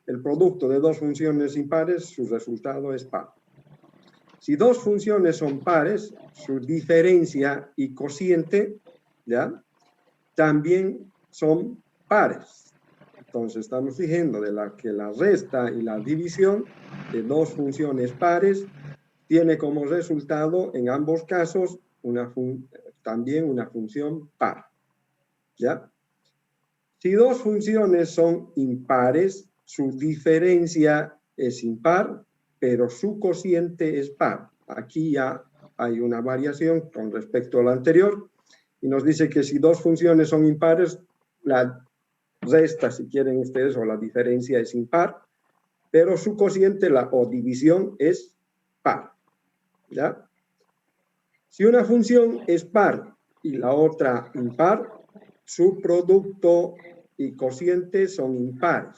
el producto de dos funciones impares, su resultado es par. Si dos funciones son pares, su diferencia y cociente, ¿ya?, también son pares. Entonces estamos diciendo que la resta y la división de dos funciones pares tiene como resultado en ambos casos también una función par. ¿Ya? Si dos funciones son impares, su diferencia es impar, pero su cociente es par. Aquí ya hay una variación con respecto a la anterior y nos dice que si dos funciones son impares, la resta, si quieren ustedes, o la diferencia es impar, pero su cociente o división es par. ¿Ya? Si una función es par y la otra impar, su producto y cociente son impares.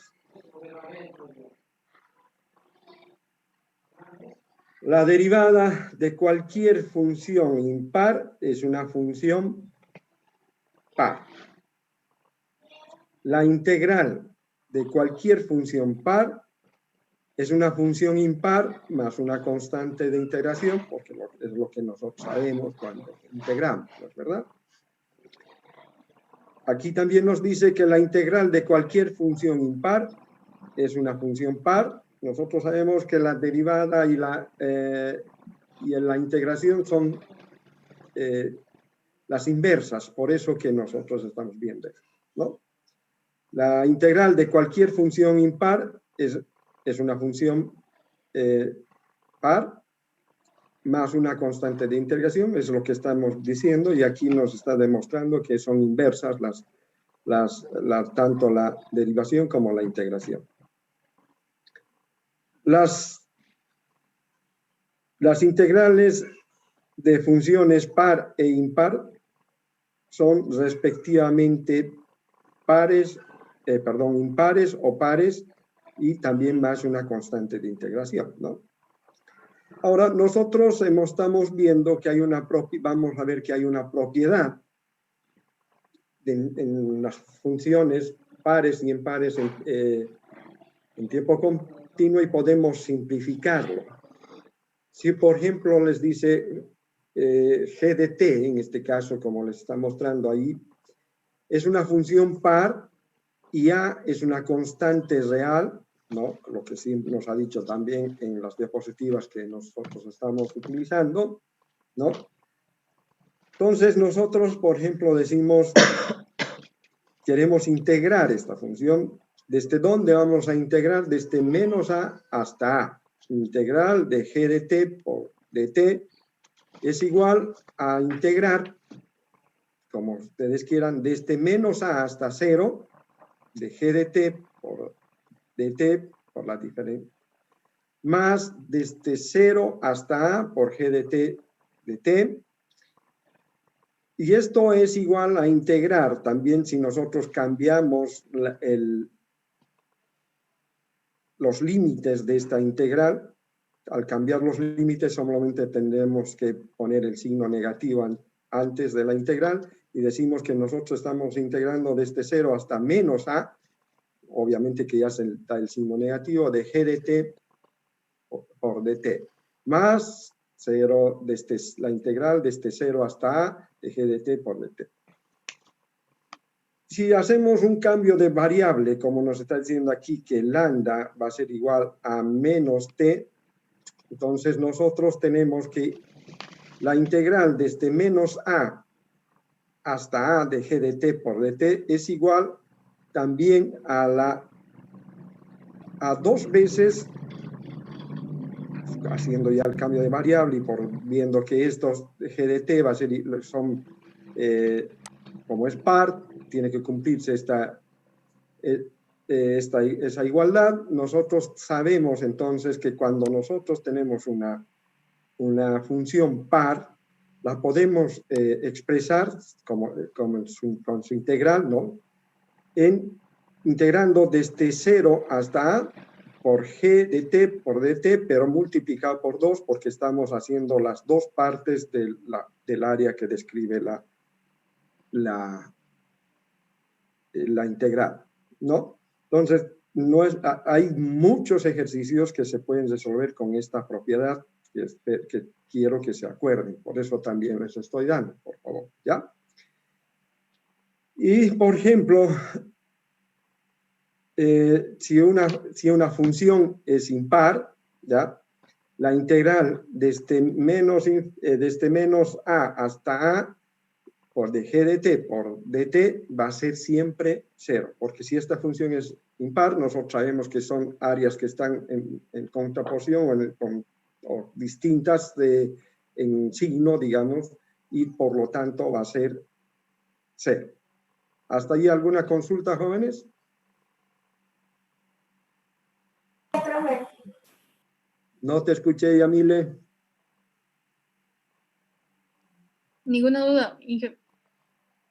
La derivada de cualquier función impar es una función par. La integral de cualquier función par es una función impar más una constante de integración, porque es lo que nosotros sabemos cuando integramos, ¿no es verdad? Aquí también nos dice que la integral de cualquier función impar es una función par. Nosotros sabemos que la derivada y la integración son las inversas, por eso que nosotros estamos viendo, ¿no? La integral de cualquier función impar es una función par más una constante de integración, es lo que estamos diciendo, y aquí nos está demostrando que son inversas tanto la derivación como la integración. Las integrales de funciones par e impar son respectivamente impares o pares, y también más una constante de integración, ¿no? Ahora, nosotros estamos viendo que vamos a ver que hay una propiedad en las funciones pares y impares en tiempo continuo, y podemos simplificarlo. Si, por ejemplo, les dice g de t, en este caso, como les está mostrando ahí, es una función par y a es una constante real, ¿no? Lo que sí nos ha dicho también en las diapositivas que nosotros estamos utilizando, ¿no? Entonces nosotros, por ejemplo, decimos, queremos integrar esta función. ¿Desde dónde vamos a integrar? Desde menos a hasta a. Integral de g de t por dt es igual a integrar, como ustedes quieran, desde menos a hasta 0 de g de t por dt por la diferencia, más desde 0 hasta a por g de t dt. Y esto es igual a integrar también si nosotros cambiamos los límites de esta integral. Al cambiar los límites solamente tendremos que poner el signo negativo antes de la integral y decimos que nosotros estamos integrando desde 0 hasta menos a, obviamente que ya se da el signo negativo, de g de t por dt, más 0 desde la integral desde 0 hasta a de g de t por dt. Si hacemos un cambio de variable, como nos está diciendo aquí, que lambda va a ser igual a menos t, entonces nosotros tenemos que la integral desde menos a hasta a de g de t por dt es igual también a dos veces, haciendo ya el cambio de variable y viendo que estos de g de t va a ser, son, como es par, tiene que cumplirse esa igualdad. Nosotros sabemos entonces que cuando nosotros tenemos una función par, la podemos expresar con su integral, ¿no? Integrando desde 0 hasta a por g de t por dt, pero multiplicado por 2 porque estamos haciendo las dos partes del área que describe la integral, ¿no? Entonces, hay muchos ejercicios que se pueden resolver con esta propiedad que quiero que se acuerden. Por eso también les estoy dando, por favor, ¿ya? Y, por ejemplo, si una función es impar, ¿ya? La integral desde menos a hasta a por de g de t por dt va a ser siempre 0, porque si esta función es impar, nosotros sabemos que son áreas que están en contraposición o distintas en signo, digamos, y por lo tanto va a ser 0. ¿Hasta ahí alguna consulta, jóvenes? No te escuché, Yamile. Ninguna duda, Inge.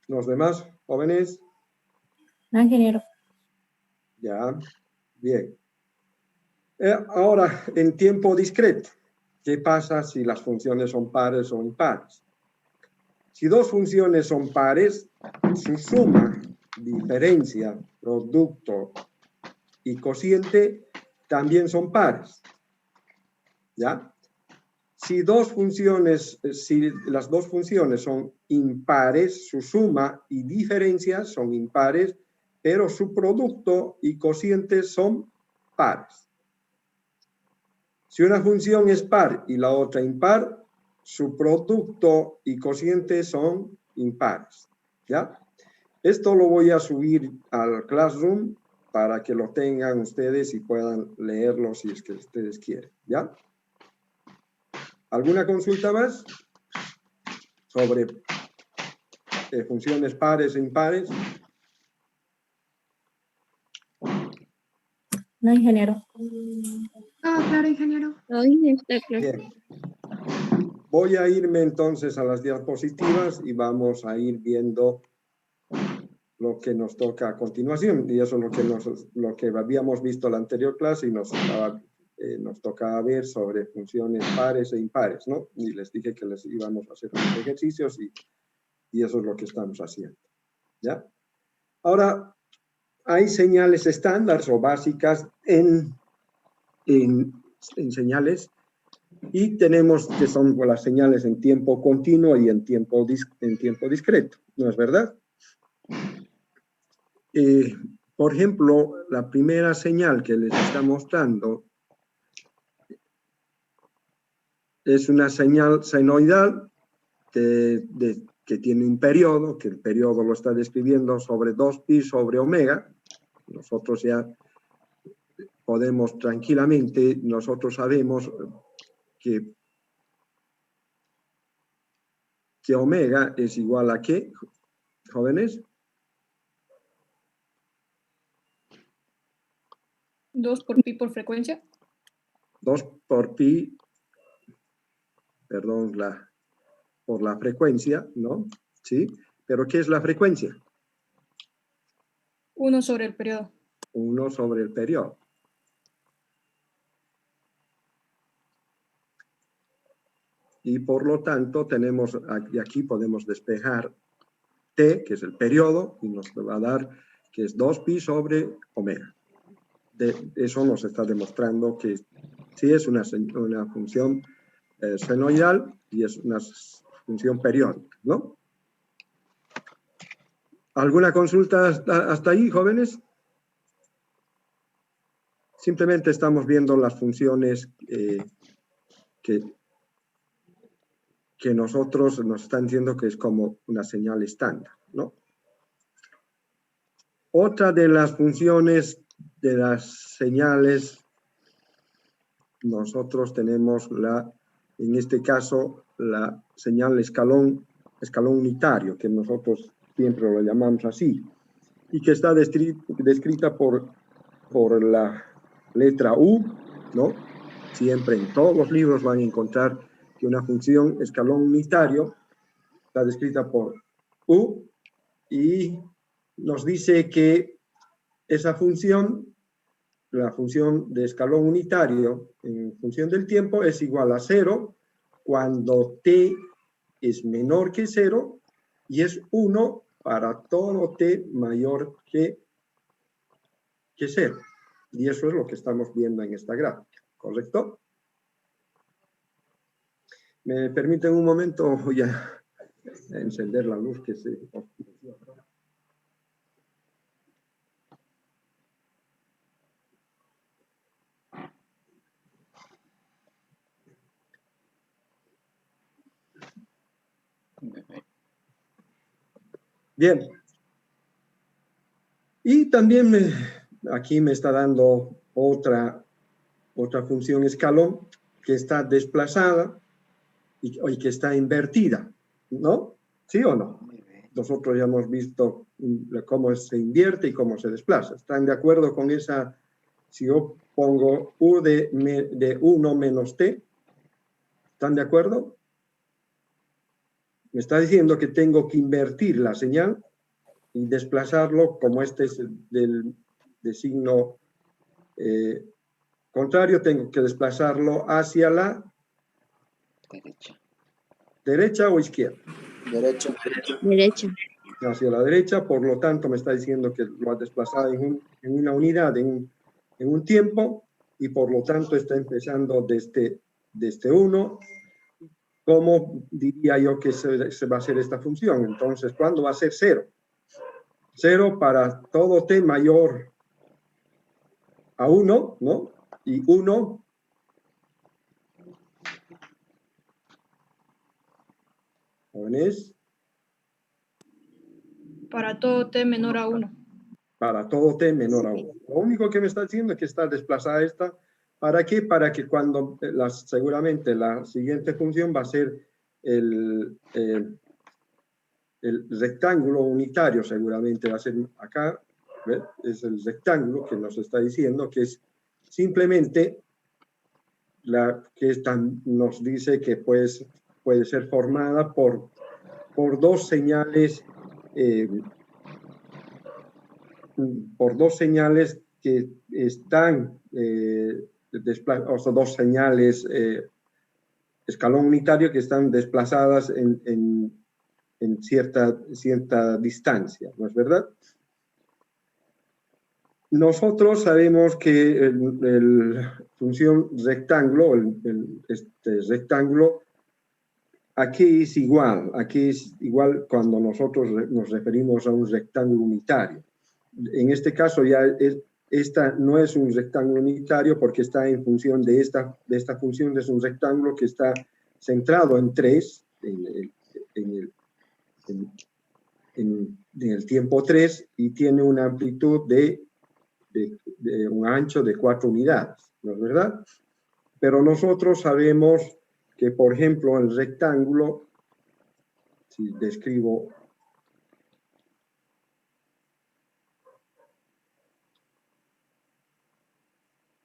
¿Los demás, jóvenes? No, ingeniero. Ya, bien. Ahora, en tiempo discreto, ¿qué pasa si las funciones son pares o impares? Si dos funciones son pares, su suma, diferencia, producto y cociente también son pares. ¿Ya? Si las dos funciones son impares, su suma y diferencia son impares, pero su producto y cociente son pares. Si una función es par y la otra impar, su producto y cociente son impares. ¿Ya? Esto lo voy a subir al Classroom para que lo tengan ustedes y puedan leerlo si es que ustedes quieren. ¿Ya? ¿Alguna consulta más sobre funciones pares e impares? No, ingeniero. Claro, ingeniero. Hoy está claro. Bien. Voy a irme entonces a las diapositivas y vamos a ir viendo lo que nos toca a continuación. Y eso es lo que habíamos visto en la anterior clase y nos tocaba ver sobre funciones pares e impares, ¿no? Y les dije que les íbamos a hacer unos ejercicios y eso es lo que estamos haciendo. ¿Ya? Ahora, hay señales estándar o básicas en señales y tenemos que son las señales en tiempo continuo y en tiempo discreto, ¿no es verdad? Por ejemplo, la primera señal que les está mostrando es una señal senoidal que tiene un periodo, que el periodo lo está describiendo sobre 2pi sobre omega. Nosotros ya podemos tranquilamente, nosotros sabemos que omega es igual a ¿qué, jóvenes? 2 por pi por frecuencia. 2 por pi, perdón, por la frecuencia, ¿no? ¿Sí? ¿Pero qué es la frecuencia? 1 sobre el periodo. 1 sobre el periodo. Y por lo tanto tenemos, aquí podemos despejar t, que es el periodo, y nos va a dar que es 2pi sobre omega. Eso nos está demostrando que Sí, es una función senoidal y es una función periódica, ¿no? ¿Alguna consulta hasta ahí, jóvenes? Simplemente estamos viendo las funciones que nosotros nos están diciendo que es como una señal estándar, ¿no? Otra de las funciones de las señales, nosotros tenemos en este caso, la señal escalón unitario, que nosotros siempre lo llamamos así, y que está descrita por la letra U, ¿no? Siempre en todos los libros van a encontrar que una función escalón unitario está descrita por U y nos dice que esa función, la función de escalón unitario en función del tiempo es igual a 0 cuando t es menor que 0 y es 1 para todo t mayor que 0. Y eso es lo que estamos viendo en esta gráfica, ¿correcto? ¿Me permiten un momento? Voy a encender la luz que se... Bien. Y también aquí me está dando otra función escalón que está desplazada y que está invertida, ¿no? ¿Sí o no? Nosotros ya hemos visto cómo se invierte y cómo se desplaza. ¿Están de acuerdo con esa? Si yo pongo U de 1 menos T, ¿están de acuerdo? Me está diciendo que tengo que invertir la señal y desplazarlo, como este es de signo contrario, tengo que desplazarlo hacia la derecha o izquierda. Derecha. Hacia la derecha, por lo tanto me está diciendo que lo ha desplazado en una unidad, en un tiempo, y por lo tanto está empezando desde 1. ¿Cómo diría yo que se va a hacer esta función? Entonces, ¿cuándo va a ser 0? 0 para todo t mayor a 1, ¿no? Y 1 jóvenes, Para todo t menor a 1. para todo t menor a 1. Lo único que me está diciendo es que está desplazada esta. ¿Para qué? Para que cuando seguramente la siguiente función va a ser el rectángulo unitario, seguramente va a ser acá, ¿ves? Es el rectángulo que nos está diciendo que es simplemente que nos dice que puede ser formada por dos señales que están o sea, dos señales escalón unitario que están desplazadas en cierta distancia, ¿no es verdad? Nosotros sabemos que la función rectángulo, este rectángulo, aquí es igual cuando nosotros nos referimos a un rectángulo unitario. En este caso ya esta no es un rectángulo unitario porque está en función de esta función, es un rectángulo que está centrado en 3, en el tiempo 3 y tiene una amplitud de un ancho de 4 unidades, ¿no es verdad? Pero nosotros sabemos que, por ejemplo, el rectángulo, si describo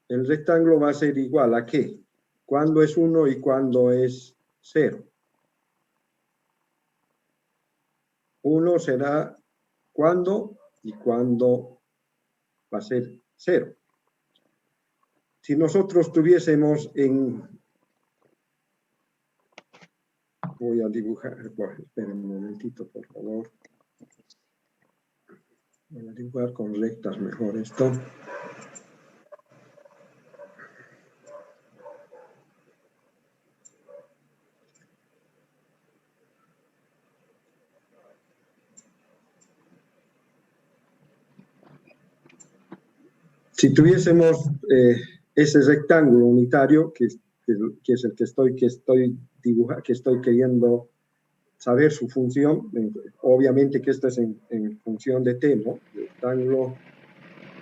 el rectángulo va a ser igual a ¿qué? ¿Cuándo es 1 y cuándo es 0? 1 será cuándo y cuándo va a ser 0. Si nosotros tuviésemos voy a dibujar, bueno, esperen un momentito, por favor. Voy a dibujar con rectas mejor esto. Si tuviésemos ese rectángulo unitario, que es el que estoy queriendo saber su función, obviamente que esto es en función de t, ¿no? El rectángulo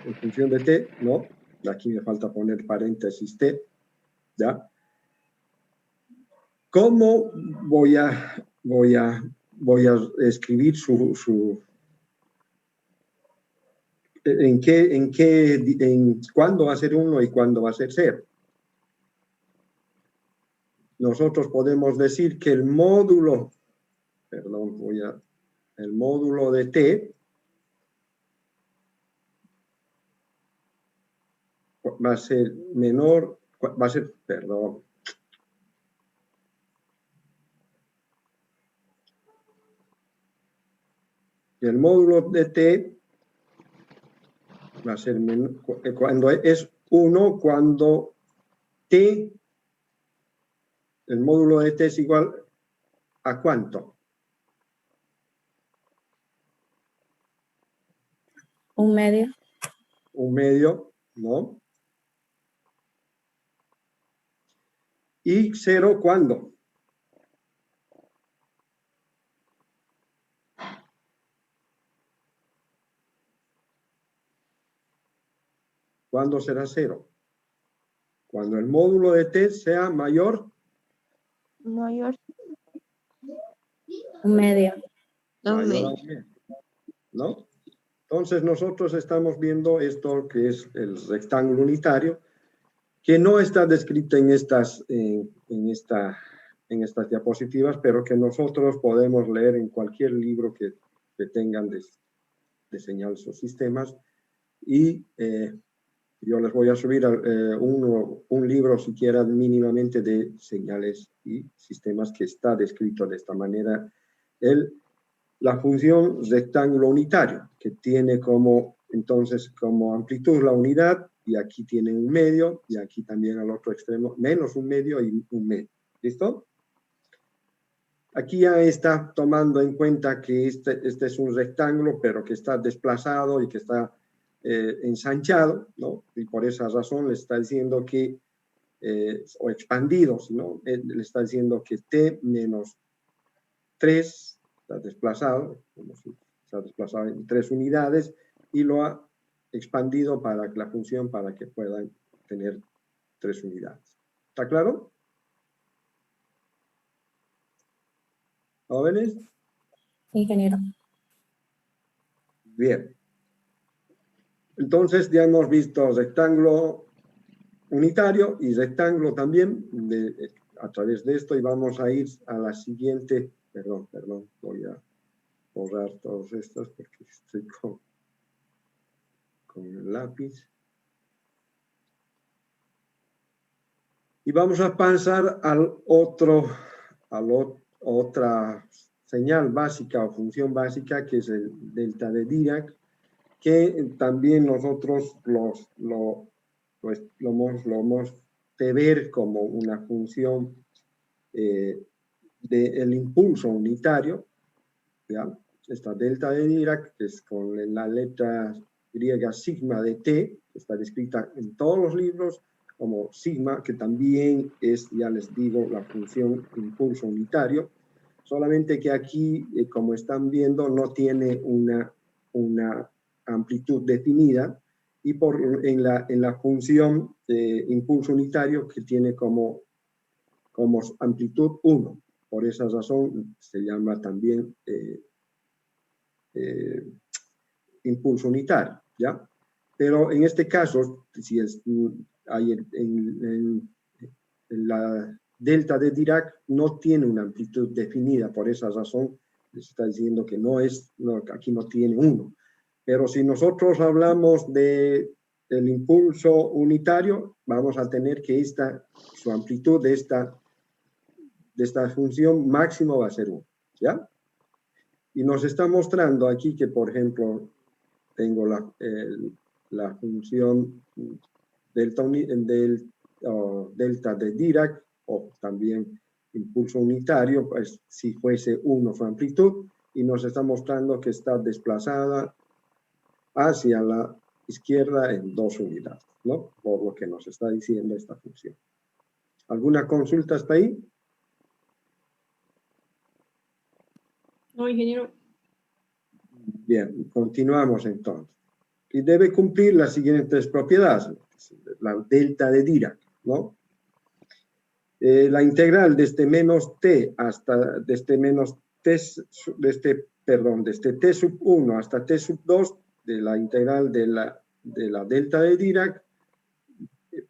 en función de t, ¿no? Aquí me falta poner paréntesis t, ¿ya? ¿Cómo voy a escribir cuándo va a ser 1 y cuándo va a ser 0? Nosotros podemos decir que el módulo, el módulo de t va a ser menor, el módulo de t va a ser menor, cuando es 1, cuando t, el módulo de t es igual a ¿cuánto? 1/2. 1/2, ¿no? ¿Y 0 cuándo? ¿Cuándo será 0? Cuando el módulo de t sea mayor. Mayor. 1/2. Mayor a 1/2, ¿no? Entonces nosotros estamos viendo esto que es el rectángulo unitario, que no está descrito en estas diapositivas, pero que nosotros podemos leer en cualquier libro que tengan de señales o sistemas. Y yo les voy a subir un libro siquiera mínimamente de señales y sistemas que está descrito de esta manera. La función rectángulo unitario, que tiene entonces como amplitud la unidad, y aquí tiene 1/2, y aquí también al otro extremo, menos 1/2 y 1/2. ¿Listo? Aquí ya está tomando en cuenta que este es un rectángulo, pero que está desplazado y que está ensanchado, ¿no? Y por esa razón le está diciendo que, o expandido, ¿no? Le está diciendo que t menos 3 está desplazado, como si está desplazado en 3 unidades, y lo ha expandido para la función para que puedan tener 3 unidades. ¿Está claro? ¿Jóvenes? Ingeniero. Bien. Entonces ya hemos visto rectángulo unitario y rectángulo también a través de esto, y vamos a ir a la siguiente. Perdón, voy a borrar todos estos porque estoy con el lápiz. Y vamos a pasar a otra señal básica o función básica, que es el delta de Dirac, que también nosotros lo hemos de ver como una función del impulso unitario, ¿ya? Esta delta de Dirac, que es con la letra griega sigma de t, que está descrita en todos los libros como sigma, que también es, ya les digo, la función impulso unitario, solamente que aquí, como están viendo, no tiene una amplitud definida, y en la función impulso unitario, que tiene como amplitud 1. Por esa razón se llama también impulso unitario, ¿ya? Pero en este caso, si hay la delta de Dirac no tiene una amplitud definida, por esa razón les está diciendo que aquí no tiene 1. Pero si nosotros hablamos del impulso unitario, vamos a tener que su amplitud de esta función máximo va a ser 1, ¿ya? Y nos está mostrando aquí que, por ejemplo, tengo la función delta de Dirac, o también impulso unitario, pues si fuese 1 su amplitud, y nos está mostrando que está desplazada hacia la izquierda en 2 unidades, ¿no? Por lo que nos está diciendo esta función. ¿Alguna consulta hasta ahí? No, ingeniero. Bien, continuamos entonces. Y debe cumplir las siguientes propiedades. La delta de Dirac, ¿no? La integral desde menos t hasta, desde menos t, desde t sub 1 hasta t sub 2 de la integral de la delta de Dirac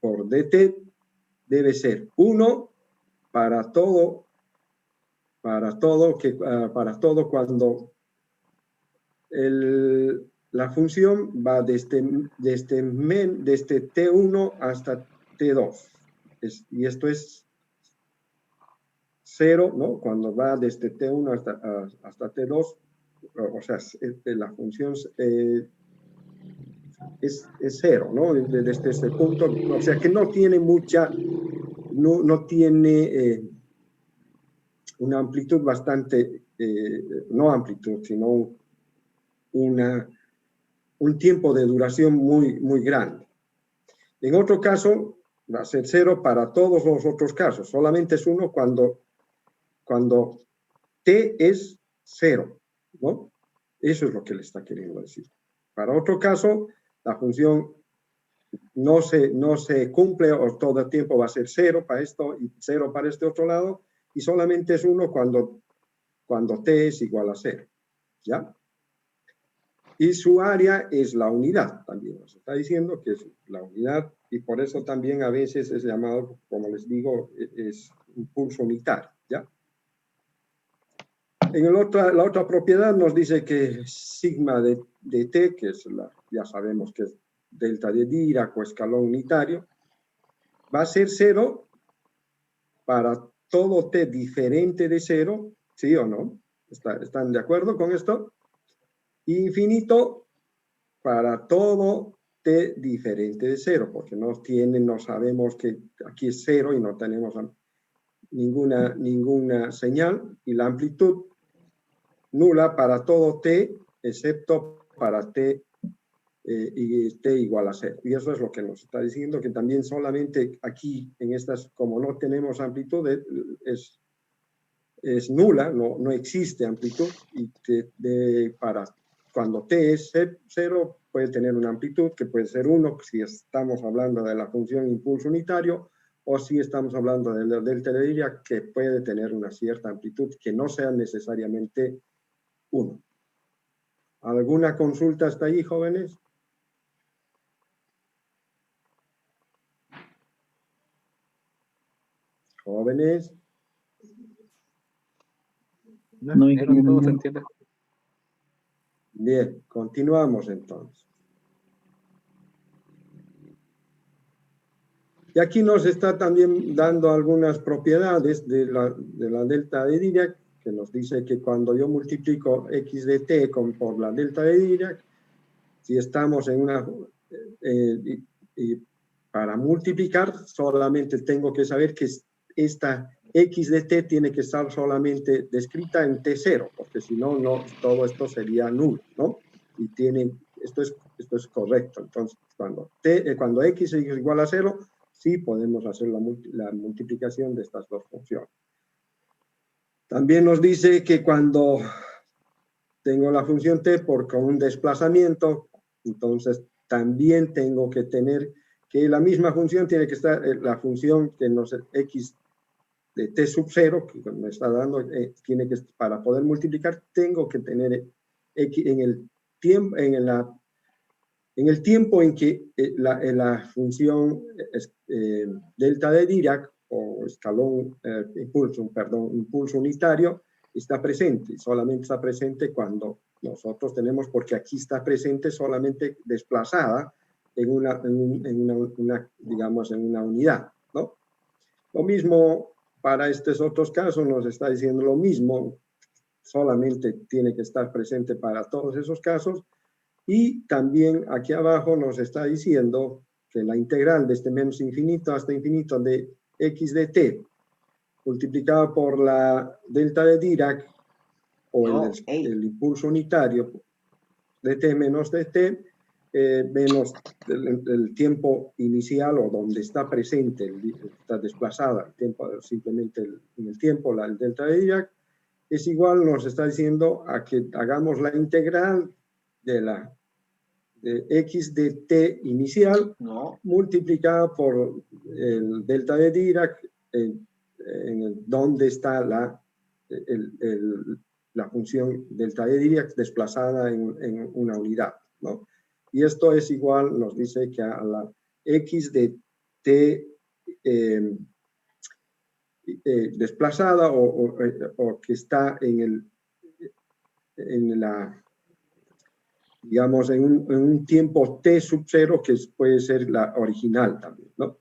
por dt debe ser 1 para todo cuando la función va desde t1 hasta t2. Y esto es 0, ¿no? Cuando va desde t1 hasta t2, o sea, la función es 0, ¿no? Desde este punto, o sea, que no tiene no tiene una amplitud bastante, no amplitud, sino un tiempo de duración muy grande. En otro caso, va a ser 0 para todos los otros casos. Solamente es 1 cuando t es 0, ¿no? Eso es lo que le está queriendo decir. Para otro caso, la función no se cumple o todo el tiempo va a ser 0 para esto y 0 para este otro lado, y solamente es 1 cuando t es igual a 0, ¿ya? Y su área es la unidad, también nos está diciendo que es la unidad, y por eso también a veces es llamado, como les digo, es un pulso unitario, ¿ya? En la otra propiedad nos dice que sigma de t, que es ya sabemos que es delta de Dirac o escalón unitario, va a ser 0 para todo t diferente de 0, ¿sí o no? ¿Están de acuerdo con esto? Infinito para todo t diferente de 0, porque no sabemos que aquí es 0 y no tenemos ninguna señal, y la amplitud nula para todo t, excepto para t y t igual a 0. Y eso es lo que nos está diciendo, que también solamente aquí, en estas, como no tenemos amplitud, es nula, no existe amplitud, y para cuando t es 0 puede tener una amplitud que puede ser 1 si estamos hablando de la función impulso unitario, o si estamos hablando de la delta de Dirac, que puede tener una cierta amplitud que no sea necesariamente 1. ¿Alguna consulta hasta ahí, jóvenes? Jóvenes. No, ingeniero, todo se entiende. Bien, continuamos entonces. Y aquí nos está también dando algunas propiedades de la delta de Dirac, que nos dice que cuando yo multiplico x de t por la delta de Dirac, si estamos en una... y para multiplicar solamente tengo que saber que esta x de t tiene que estar solamente descrita en t0, porque si no, todo esto sería nulo, ¿no? Y esto es correcto. Entonces, cuando x es igual a 0, sí podemos hacer la multiplicación de estas dos funciones. También nos dice que cuando tengo la función t con un desplazamiento, entonces también tengo que tener que la misma función tiene que estar, la función que nos x de t sub 0, que me está dando, tiene que, para poder multiplicar, tengo que tener x en el tiempo en que la función delta de Dirac, o escalón, impulso unitario, está presente. Solamente está presente cuando nosotros tenemos, porque aquí está presente solamente desplazada en una unidad, ¿no? Lo mismo para estos otros casos, nos está diciendo lo mismo, solamente tiene que estar presente para todos esos casos. Y también aquí abajo nos está diciendo que la integral desde menos infinito hasta infinito de x de t multiplicado por la delta de Dirac o el impulso unitario de t menos de t menos el tiempo inicial o donde está presente, está desplazada el tiempo, simplemente en el tiempo, el delta de Dirac, es igual, nos está diciendo a que hagamos la integral de x de t inicial multiplicada por el delta de Dirac donde está la función delta de Dirac desplazada en una unidad, ¿no? Y esto es igual, nos dice que a la x de t desplazada o que está digamos, en un tiempo t sub 0 que puede ser la original también, ¿no?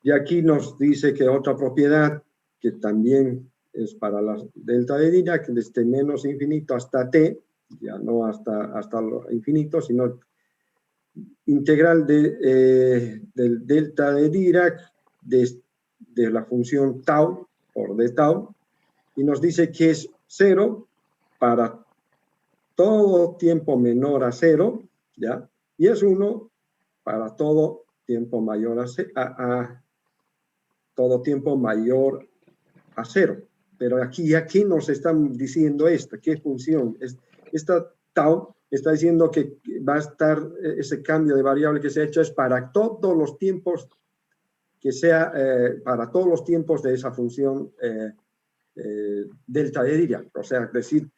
Y aquí nos dice que otra propiedad que también es para la delta de Dirac, desde menos infinito hasta t, ya no hasta lo infinito, sino integral del delta de Dirac de la función tau por d tau, y nos dice que es 0 para todo tiempo menor a 0, ¿ya? Y es 1 para todo tiempo mayor todo tiempo mayor a 0. Pero aquí nos están diciendo ¿qué función? Esta tau está diciendo que va a estar, ese cambio de variable que se ha hecho es para todos los tiempos, que sea para todos los tiempos de esa función delta de Dirac. O sea, es decir,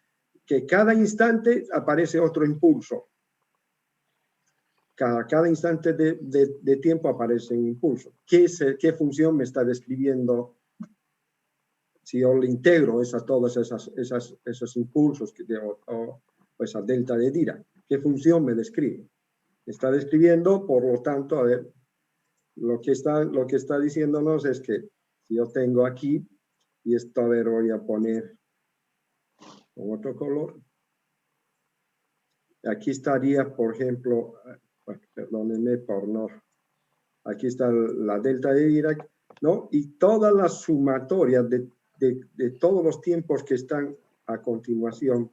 que cada instante aparece otro impulso. Cada instante de tiempo aparece un impulso. ¿Qué función me está describiendo? Si yo le integro a todos esos impulsos pues a delta de Dirac, ¿qué función me describe? Me está describiendo, por lo tanto, a ver, lo que está diciéndonos es que si yo tengo aquí, y esto, a ver, voy a poner con otro color. Aquí estaría, por ejemplo, bueno, perdónenme por no, aquí está la delta de Dirac, ¿no? Y toda la sumatoria de todos los tiempos que están a continuación,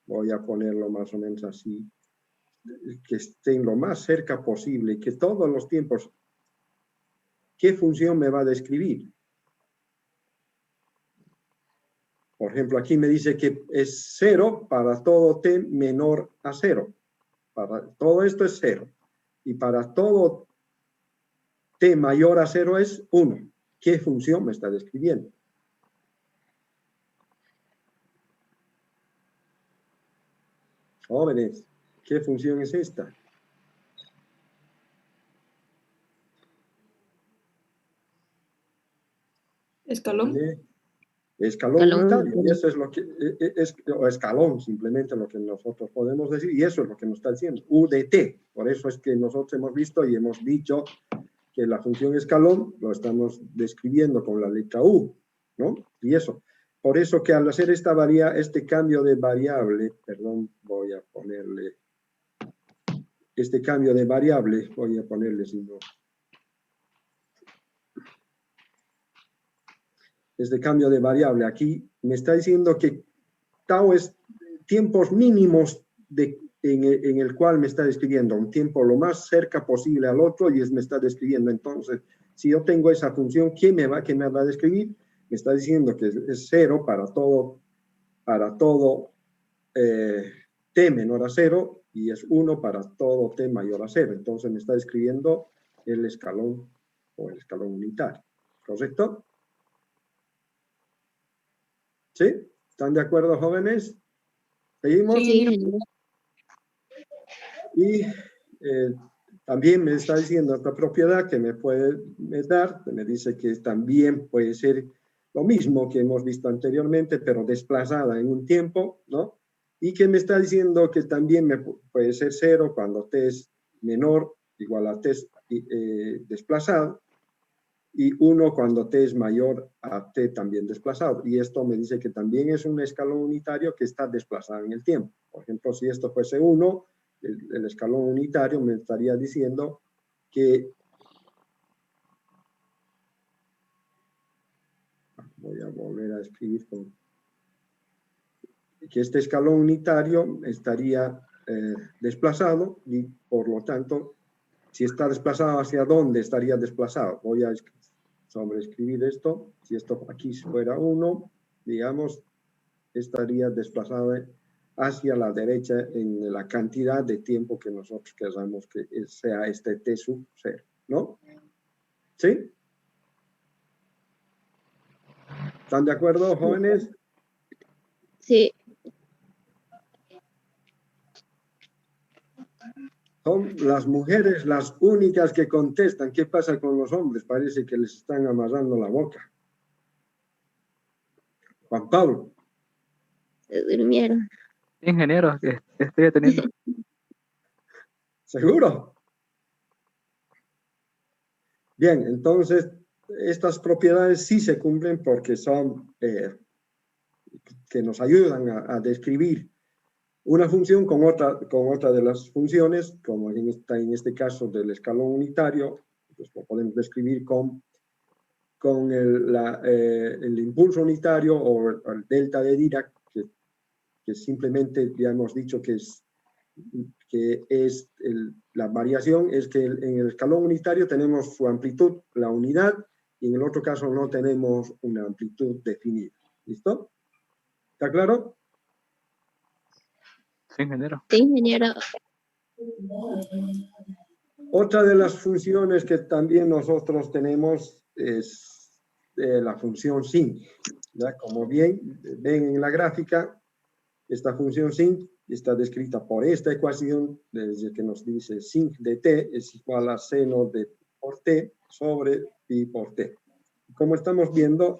voy a ponerlo más o menos así, que estén lo más cerca posible, que todos los tiempos, ¿qué función me va a describir? Por ejemplo, aquí me dice que es 0 para todo t menor a 0. Para todo esto es 0. Y para todo t mayor a 0 es 1. ¿Qué función me está describiendo? Jóvenes, ¿qué función es esta? Escalón. Jóvenes, escalón unitario. Y eso es lo que o escalón, simplemente lo que nosotros podemos decir. Y eso es lo que nos está diciendo. U de t. Por eso es que nosotros hemos visto y hemos dicho que la función escalón lo estamos describiendo con la letra U, ¿no? Y eso. Por eso que al hacer este cambio de variable, perdón, voy a ponerle, este cambio de variable, voy a ponerle, sino, este cambio de variable aquí, me está diciendo que tau es tiempos mínimos en el cual me está describiendo, un tiempo lo más cerca posible al otro y me está describiendo. Entonces, si yo tengo esa función, ¿qué me va a describir? Me está diciendo que es 0 para todo t menor a 0 y es 1 para todo t mayor a 0. Entonces me está describiendo el escalón o el escalón unitario. ¿Correcto? ¿Sí? ¿Están de acuerdo, jóvenes? ¿Seguimos? Sí. Y también me está diciendo otra propiedad que me puede dar, me dice que también puede ser lo mismo que hemos visto anteriormente, pero desplazada en un tiempo, ¿no? Y que me está diciendo que también puede ser 0 cuando t es menor, igual a t desplazado, y 1 cuando t es mayor a t también desplazado. Y esto me dice que también es un escalón unitario que está desplazado en el tiempo. Por ejemplo, si esto fuese 1, el escalón unitario me estaría diciendo que, voy a volver a escribir que este escalón unitario estaría desplazado y por lo tanto, si está desplazado, ¿hacia dónde estaría desplazado? Voy a sobreescribir esto. Si esto aquí fuera 1, digamos, estaría desplazado hacia la derecha en la cantidad de tiempo que nosotros queramos que sea este t sub 0, ¿no? ¿Sí? ¿Están de acuerdo, jóvenes? Sí. Son las mujeres las únicas que contestan. ¿Qué pasa con los hombres? Parece que les están amarrando la boca. Juan Pablo. Se durmieron. Ingeniero, estoy atendiendo. ¿Seguro? Bien, entonces, estas propiedades sí se cumplen porque son que nos ayudan a describir una función con otra de las funciones, como en este caso del escalón unitario, pues lo podemos describir con el impulso unitario o el delta de Dirac, que simplemente ya hemos dicho que es la variación, es que en el escalón unitario tenemos su amplitud, la unidad, y en el otro caso no tenemos una amplitud definida. ¿Listo? ¿Está claro? Sí, ingeniero. Sí, ingeniero. Otra de las funciones que también nosotros tenemos es la función sin. ¿Ya? Como bien ven en la gráfica, esta función sin está descrita por esta ecuación, desde que nos dice sin de t es igual a seno de por t sobre pi por t. Como estamos viendo,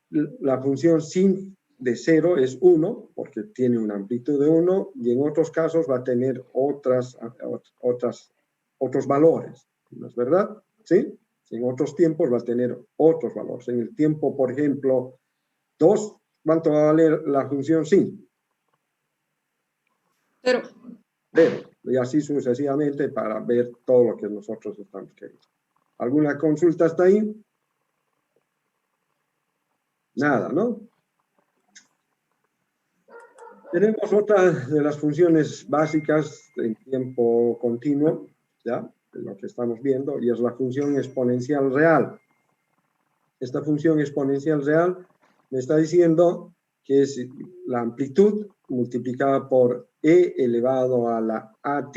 la función sin de 0 es 1, porque tiene una amplitud de 1, y en otros casos va a tener otros valores, ¿no es verdad? ¿Sí? En otros tiempos va a tener otros valores. En el tiempo, por ejemplo, 2, ¿cuánto va a valer la función sin? 0. 0. Y así sucesivamente para ver todo lo que nosotros estamos queriendo. ¿Alguna consulta hasta ahí? Nada, ¿no? Tenemos otra de las funciones básicas en tiempo continuo, ¿ya? Lo que estamos viendo, y es la función exponencial real. Esta función exponencial real me está diciendo que es la amplitud multiplicada por e elevado a la at,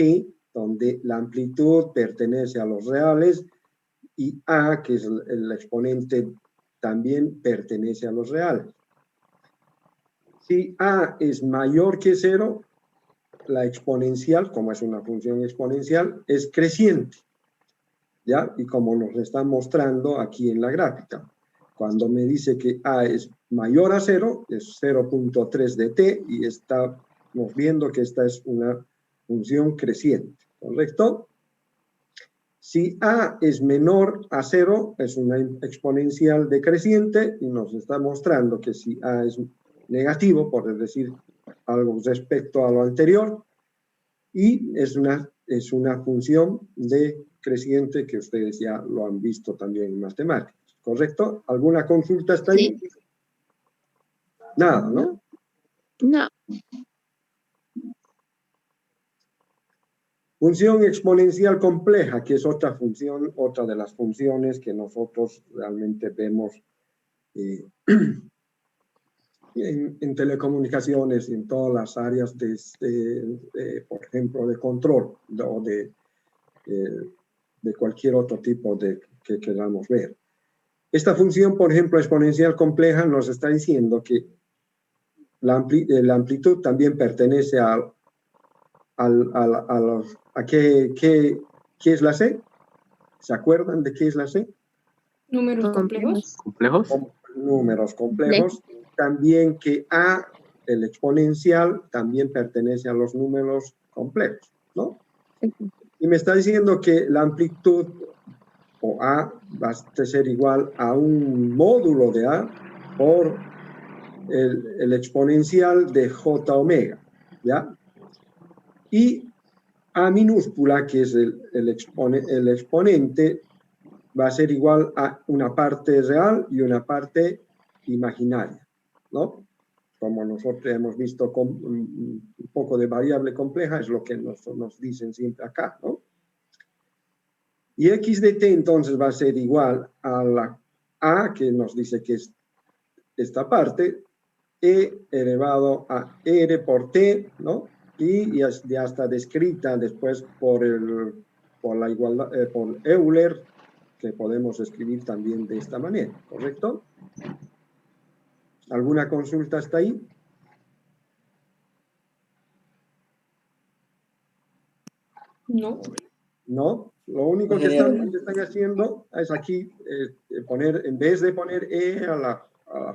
donde la amplitud pertenece a los reales y a, que es el exponente, también pertenece a los reales. Si a es mayor que 0, la exponencial, como es una función exponencial, es creciente, ¿ya? Y como nos está mostrando aquí en la gráfica, cuando me dice que a es mayor a 0, es 0.3 de t, y estamos viendo que esta es una función creciente, ¿correcto? Si a es menor a 0, es una exponencial decreciente, y nos está mostrando que si a es negativo, por decir algo respecto a lo anterior, y es una función decreciente que ustedes ya lo han visto también en matemáticas, ¿correcto? ¿Alguna consulta hasta ahí? Sí. Nada, ¿no? No. Función exponencial compleja, que es otra función, otra de las funciones que nosotros realmente vemos en telecomunicaciones, en todas las áreas por ejemplo, de control o de cualquier otro tipo que queramos ver. Esta función, por ejemplo, exponencial compleja, nos está diciendo que la amplitud también pertenece a ¿qué es la C? ¿Se acuerdan de qué es la C? Números complejos. ¿Complejos? Números complejos. También que A, el exponencial, también pertenece a los números complejos, ¿no? Y me está diciendo que la amplitud, o A, va a ser igual a un módulo de A por el exponencial de J omega, ¿ya? Y A minúscula, que es el exponente, va a ser igual a una parte real y una parte imaginaria, ¿no? como nosotros hemos visto con un poco de variable compleja, es lo que nos dicen siempre acá, ¿no? Y x de t entonces va a ser igual a la a, que nos dice que es esta parte, e elevado a r por t, ¿no? Y ya está descrita después por la igualdad, por Euler, que podemos escribir también de esta manera, ¿correcto? ¿Alguna consulta hasta ahí? No. No, lo único que están haciendo es aquí poner, en vez de poner e a la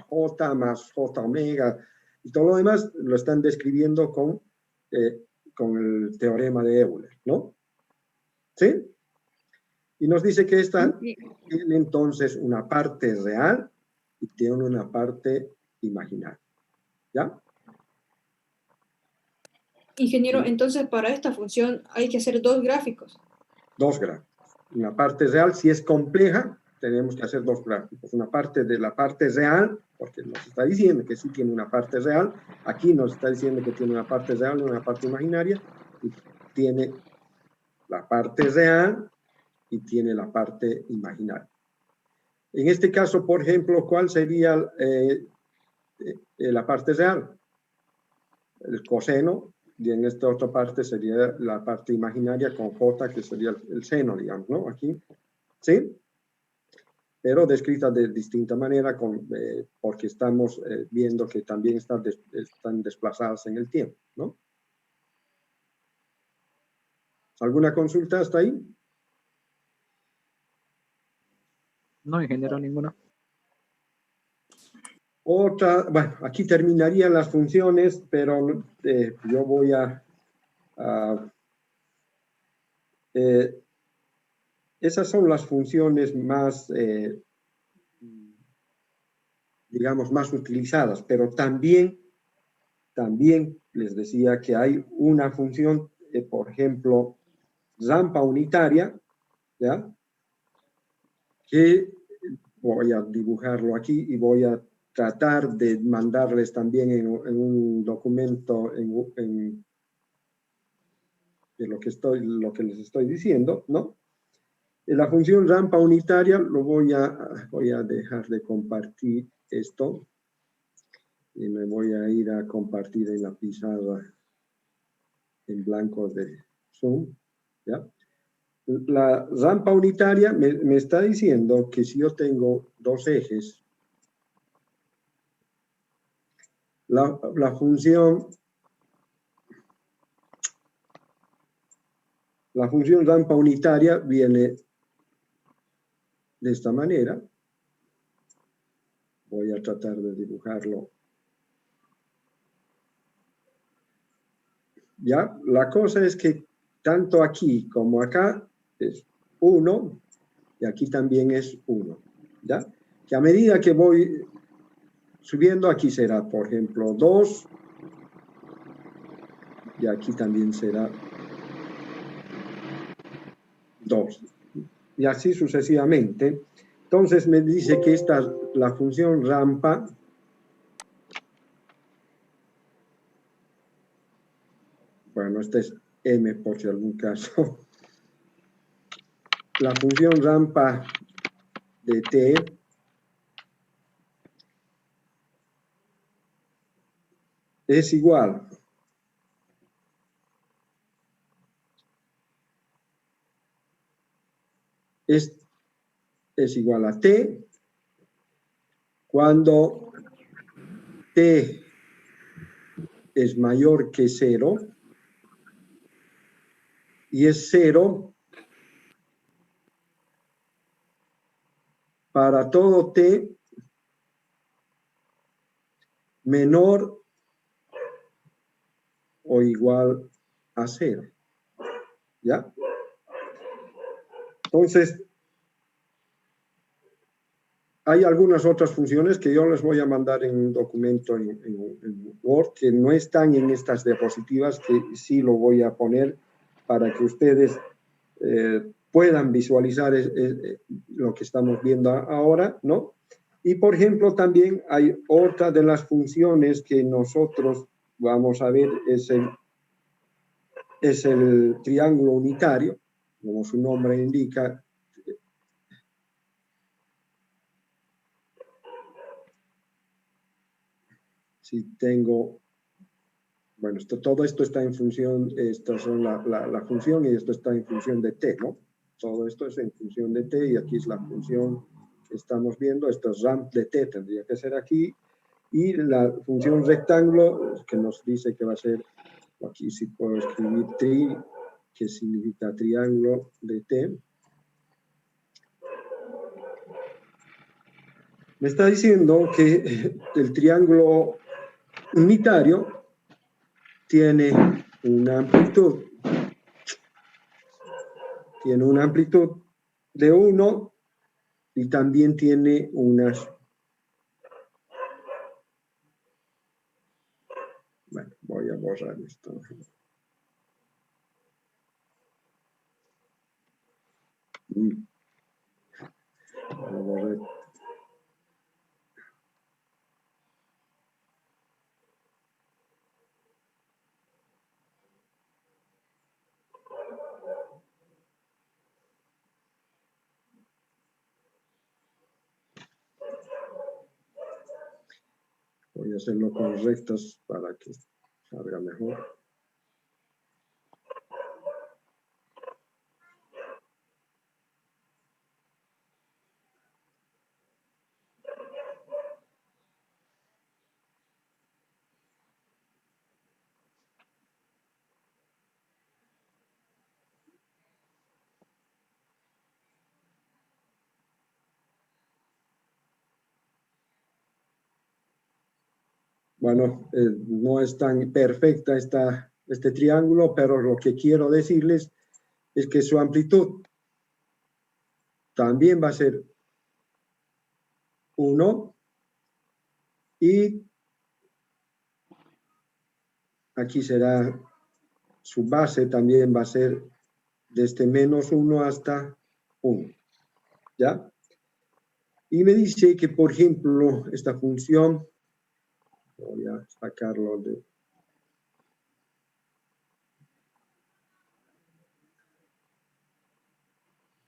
j más j omega y todo lo demás, lo están describiendo con el teorema de Euler, ¿no? ¿Sí? Y nos dice que esta tiene entonces una parte real y tiene una parte imaginaria. ¿Ya? Ingeniero, entonces para esta función hay que hacer dos gráficos. Dos gráficos. Una parte real, si es compleja, tenemos que hacer dos gráficos. Una parte de la parte real, porque nos está diciendo que sí tiene una parte real. Aquí nos está diciendo que tiene una parte real y una parte imaginaria. Y tiene la parte real y tiene la parte imaginaria. En este caso, por ejemplo, ¿cuál sería la parte real? El coseno, y en esta otra parte sería la parte imaginaria con j, que sería el seno, digamos, ¿no? Aquí, ¿sí? Pero descrita de distinta manera porque estamos viendo que también están desplazadas en el tiempo, ¿no? ¿Alguna consulta hasta ahí? No, ingeniero, ninguna. Otra, bueno, aquí terminarían las funciones, pero yo voy esas son las funciones más, digamos, más utilizadas, pero también les decía que hay una función, por ejemplo, rampa unitaria, ¿ya? Que voy a dibujarlo aquí y voy a tratar de mandarles también en un documento de lo que les estoy diciendo, ¿no? La función rampa unitaria voy a dejar de compartir esto y me voy a ir a compartir en la pizarra en blanco de Zoom, ¿ya? La rampa unitaria me está diciendo que si yo tengo dos ejes, la función rampa unitaria viene de esta manera. Voy a tratar de dibujarlo. ¿Ya? La cosa es que tanto aquí como acá es 1 y aquí también es 1. ¿Ya? Que a medida que voy subiendo, aquí será, por ejemplo, 2 y aquí también será 2. Y así sucesivamente. Entonces me dice que esta es la función rampa. Bueno, este es m por si algún caso. La función rampa de t es igual es igual a t cuando t es mayor que 0 y es 0 para todo t menor o igual a 0. ¿Ya? Entonces, hay algunas otras funciones que yo les voy a mandar en un documento en Word que no están en estas diapositivas, que sí lo voy a poner para que ustedes puedan visualizar lo que estamos viendo ahora, ¿no? Y, por ejemplo, también hay otra de las funciones que nosotros vamos a ver, es el triángulo unitario, como su nombre indica. Si tengo, bueno, todo esto está en función, estas son la función y esto está en función de t, ¿no? Todo esto es en función de t y aquí es la función que estamos viendo, esto es ramp de t, tendría que ser aquí, y la función rectángulo que nos dice que va a ser, aquí sí puedo escribir tri, que significa triángulo de t. Me está diciendo que el triángulo unitario tiene una amplitud. Tiene una amplitud de 1 y también tiene unas... Bueno, voy a borrar esto. Voy a borrar. Voy a hacerlo con rectas para que salga mejor. Bueno, no es tan perfecta este triángulo, pero lo que quiero decirles es que su amplitud también va a ser 1 y aquí será, su base también va a ser desde -1 hasta 1, ¿ya? Y me dice que, por ejemplo, esta función, voy a sacarlo de...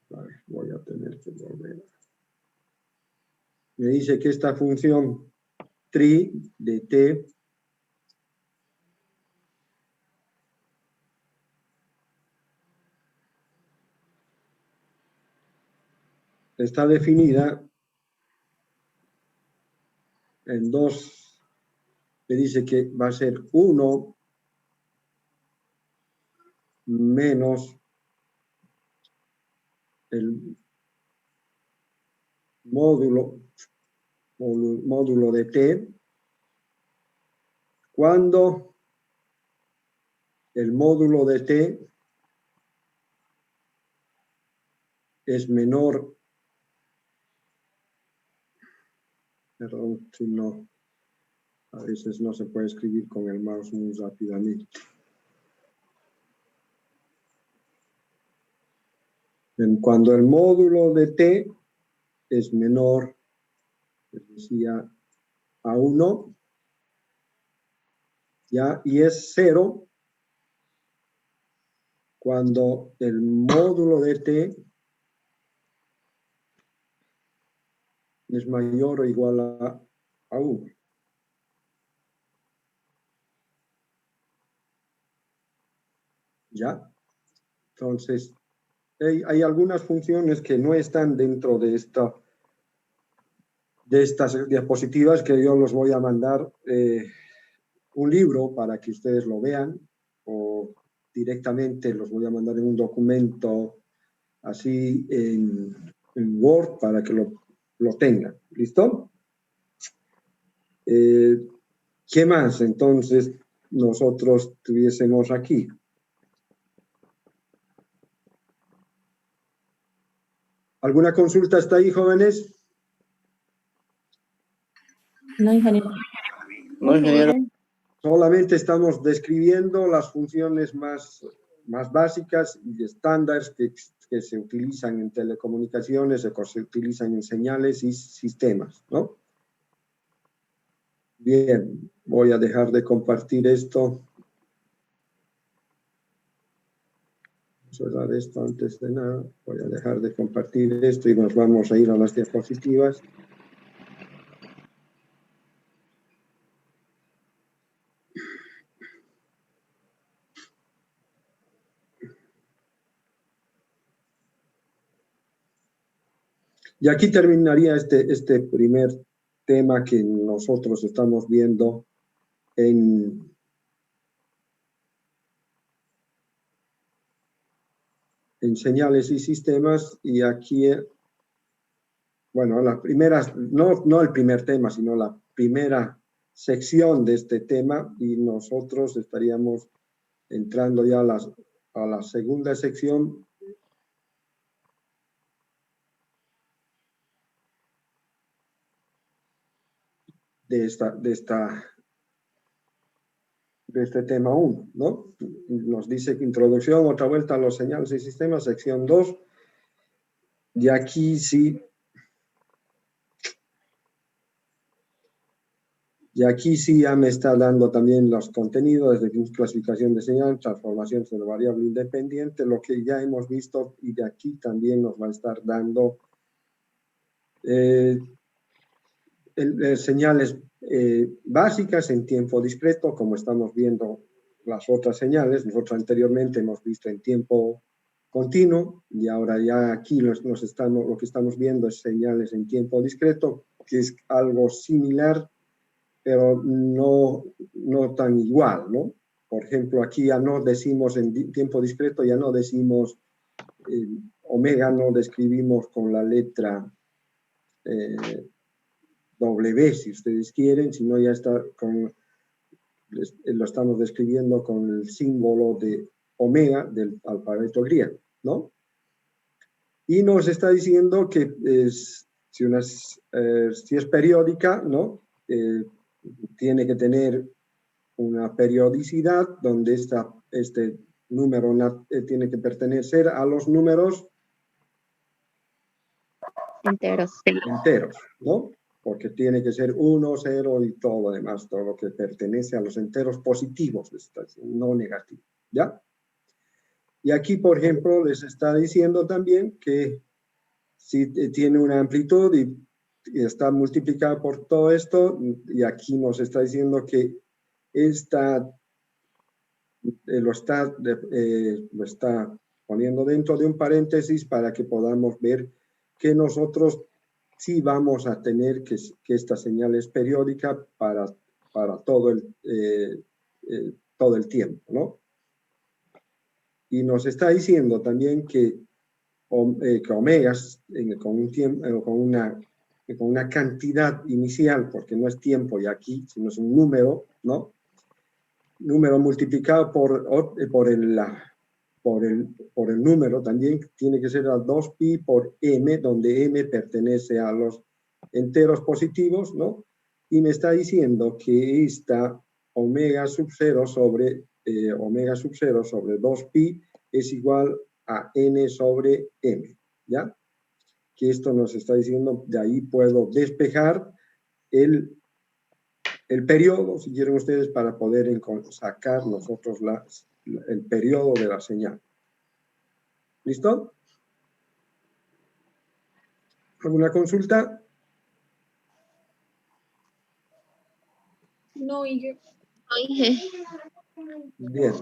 Vale, voy a tener que volver. Me dice que esta función tri de t está definida en dos, me dice que va a ser 1 menos el módulo de t, cuando el módulo de t es menor, perdón, si no, a veces no se puede escribir con el mouse muy rápidamente. Cuando el módulo de t es menor, les decía, a 1, ¿ya? Y es 0 cuando el módulo de t es mayor o igual a 1. ¿Ya? Entonces, hay algunas funciones que no están dentro de estas diapositivas que yo los voy a mandar un libro para que ustedes lo vean o directamente los voy a mandar en un documento así en Word para que lo tengan. ¿Listo? ¿Qué más entonces nosotros tuviésemos aquí? ¿Alguna consulta hasta ahí, jóvenes? No, ingeniero. No, ingeniero. Solamente estamos describiendo las funciones más básicas y estándares que que se utilizan en telecomunicaciones o que se utilizan en señales y sistemas, ¿no? Bien, voy a dejar de compartir esto. Vamos a cerrar esto antes de nada. Voy a dejar de compartir esto y nos vamos a ir a las diapositivas. Y aquí terminaría este primer tema que nosotros estamos viendo en señales y sistemas. Y aquí, bueno, las primeras, no el primer tema, sino la primera sección de este tema, y nosotros estaríamos entrando ya a la segunda sección. De este tema 1, ¿no? Nos dice que introducción, otra vuelta a los señales y sistemas, sección 2. Y aquí sí. Y aquí sí ya me está dando también los contenidos de clasificación de señal, transformación de variable independiente, lo que ya hemos visto, y de aquí también nos va a estar dando señales básicas en tiempo discreto, como estamos viendo las otras señales. Nosotros anteriormente hemos visto en tiempo continuo, y ahora ya aquí lo que estamos viendo es señales en tiempo discreto, que es algo similar, pero no tan igual, ¿no? Por ejemplo, aquí ya no decimos en tiempo discreto, ya no decimos omega, no describimos con la letra W, si ustedes quieren, sino ya está lo estamos describiendo con el símbolo de omega del alfabeto griego, ¿no? Y nos está diciendo que si es periódica, ¿no? Tiene que tener una periodicidad donde este número tiene que pertenecer a los números Enteros. ¿no? Porque tiene que ser 1, 0 y todo lo demás, todo lo que pertenece a los enteros positivos, no negativos, ¿ya? Y aquí, por ejemplo, les está diciendo también que si tiene una amplitud y está multiplicada por todo esto, y aquí nos está diciendo que lo está poniendo dentro de un paréntesis para que podamos ver que nosotros sí vamos a tener que esta señal es periódica para todo el tiempo, ¿no? Y nos está diciendo también que omegas con una cantidad inicial, porque no es tiempo y aquí, sino es un número, ¿no? Número multiplicado por el número también tiene que ser a 2pi por m, donde m pertenece a los enteros positivos, ¿no? Y me está diciendo que esta omega sub 0 sobre 2pi es igual a n sobre m, ¿ya? Que esto nos está diciendo, de ahí puedo despejar el periodo, si quieren ustedes, para poder sacar nosotros el periodo de la señal. ¿Listo? ¿Alguna consulta? No, Inge. Oye, Bien.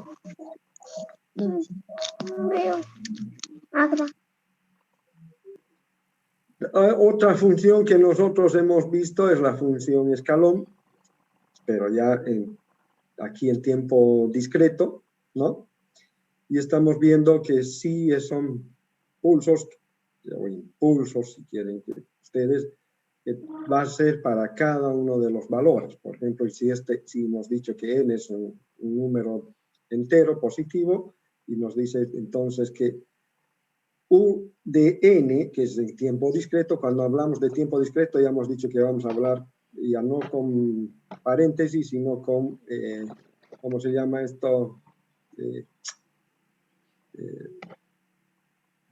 veo. Agua. Otra función que nosotros hemos visto es la función escalón, pero ya aquí en tiempo discreto, ¿no? Y estamos viendo que sí son pulsos, o impulsos, si quieren que ustedes, que va a ser para cada uno de los valores. Por ejemplo, si hemos dicho que n es un número entero positivo, y nos dice entonces que U de n, que es el tiempo discreto, cuando hablamos de tiempo discreto ya hemos dicho que vamos a hablar ya no con paréntesis, sino con, ¿cómo se llama esto?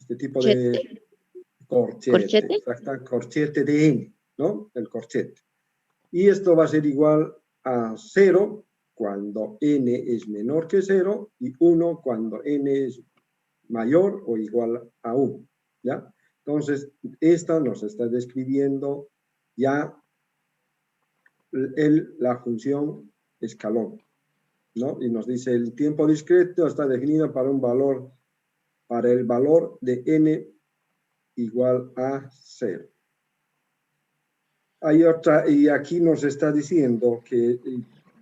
este tipo de corchete, exacto, corchete de n, ¿no? El corchete. Y esto va a ser igual a 0 cuando n es menor que 0 y 1 cuando n es mayor o igual a 1, ¿ya? Entonces, esta nos está describiendo ya la función escalón, ¿no? Y nos dice el tiempo discreto está definido para el valor de n igual a 0. Hay otra, y aquí nos está diciendo que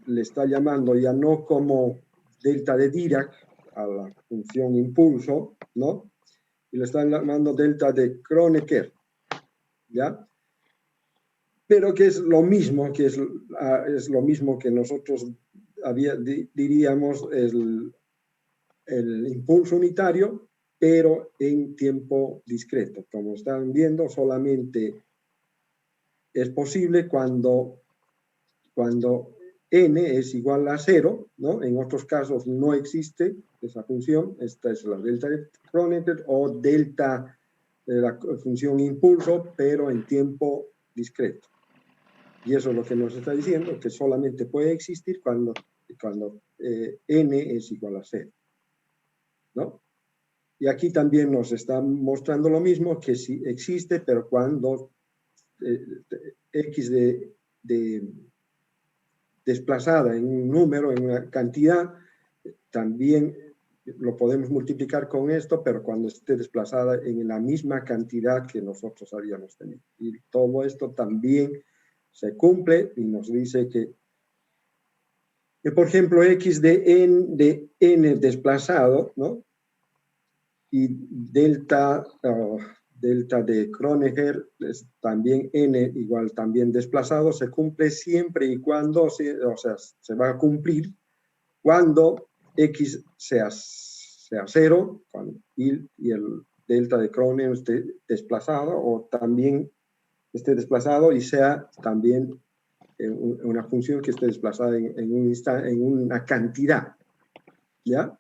le está llamando ya no como delta de Dirac a la función impulso, ¿no? Y le están llamando delta de Kronecker, ¿ya? Pero que es lo mismo, es lo mismo que nosotros diríamos el impulso unitario, pero en tiempo discreto. Como están viendo, solamente es posible cuando n es igual a 0, ¿no? En otros casos no existe esa función. Esta es la delta de Kronecker o delta de la función impulso, pero en tiempo discreto. Y eso es lo que nos está diciendo, que solamente puede existir cuando n es igual a 0, ¿no? Y aquí también nos está mostrando lo mismo, que sí existe, pero cuando x desplazada en un número, en una cantidad, también lo podemos multiplicar con esto, pero cuando esté desplazada en la misma cantidad que nosotros habíamos tenido. Y todo esto también se cumple y nos dice que por ejemplo, x de n desplazado, ¿no? Y delta de Kronecker es también n igual también desplazado, se cumple siempre y cuando, o sea, se va a cumplir cuando x sea 0 y el delta de Kronecker esté desplazado, o también esté desplazado y sea también una función que esté desplazada en una cantidad, ¿ya?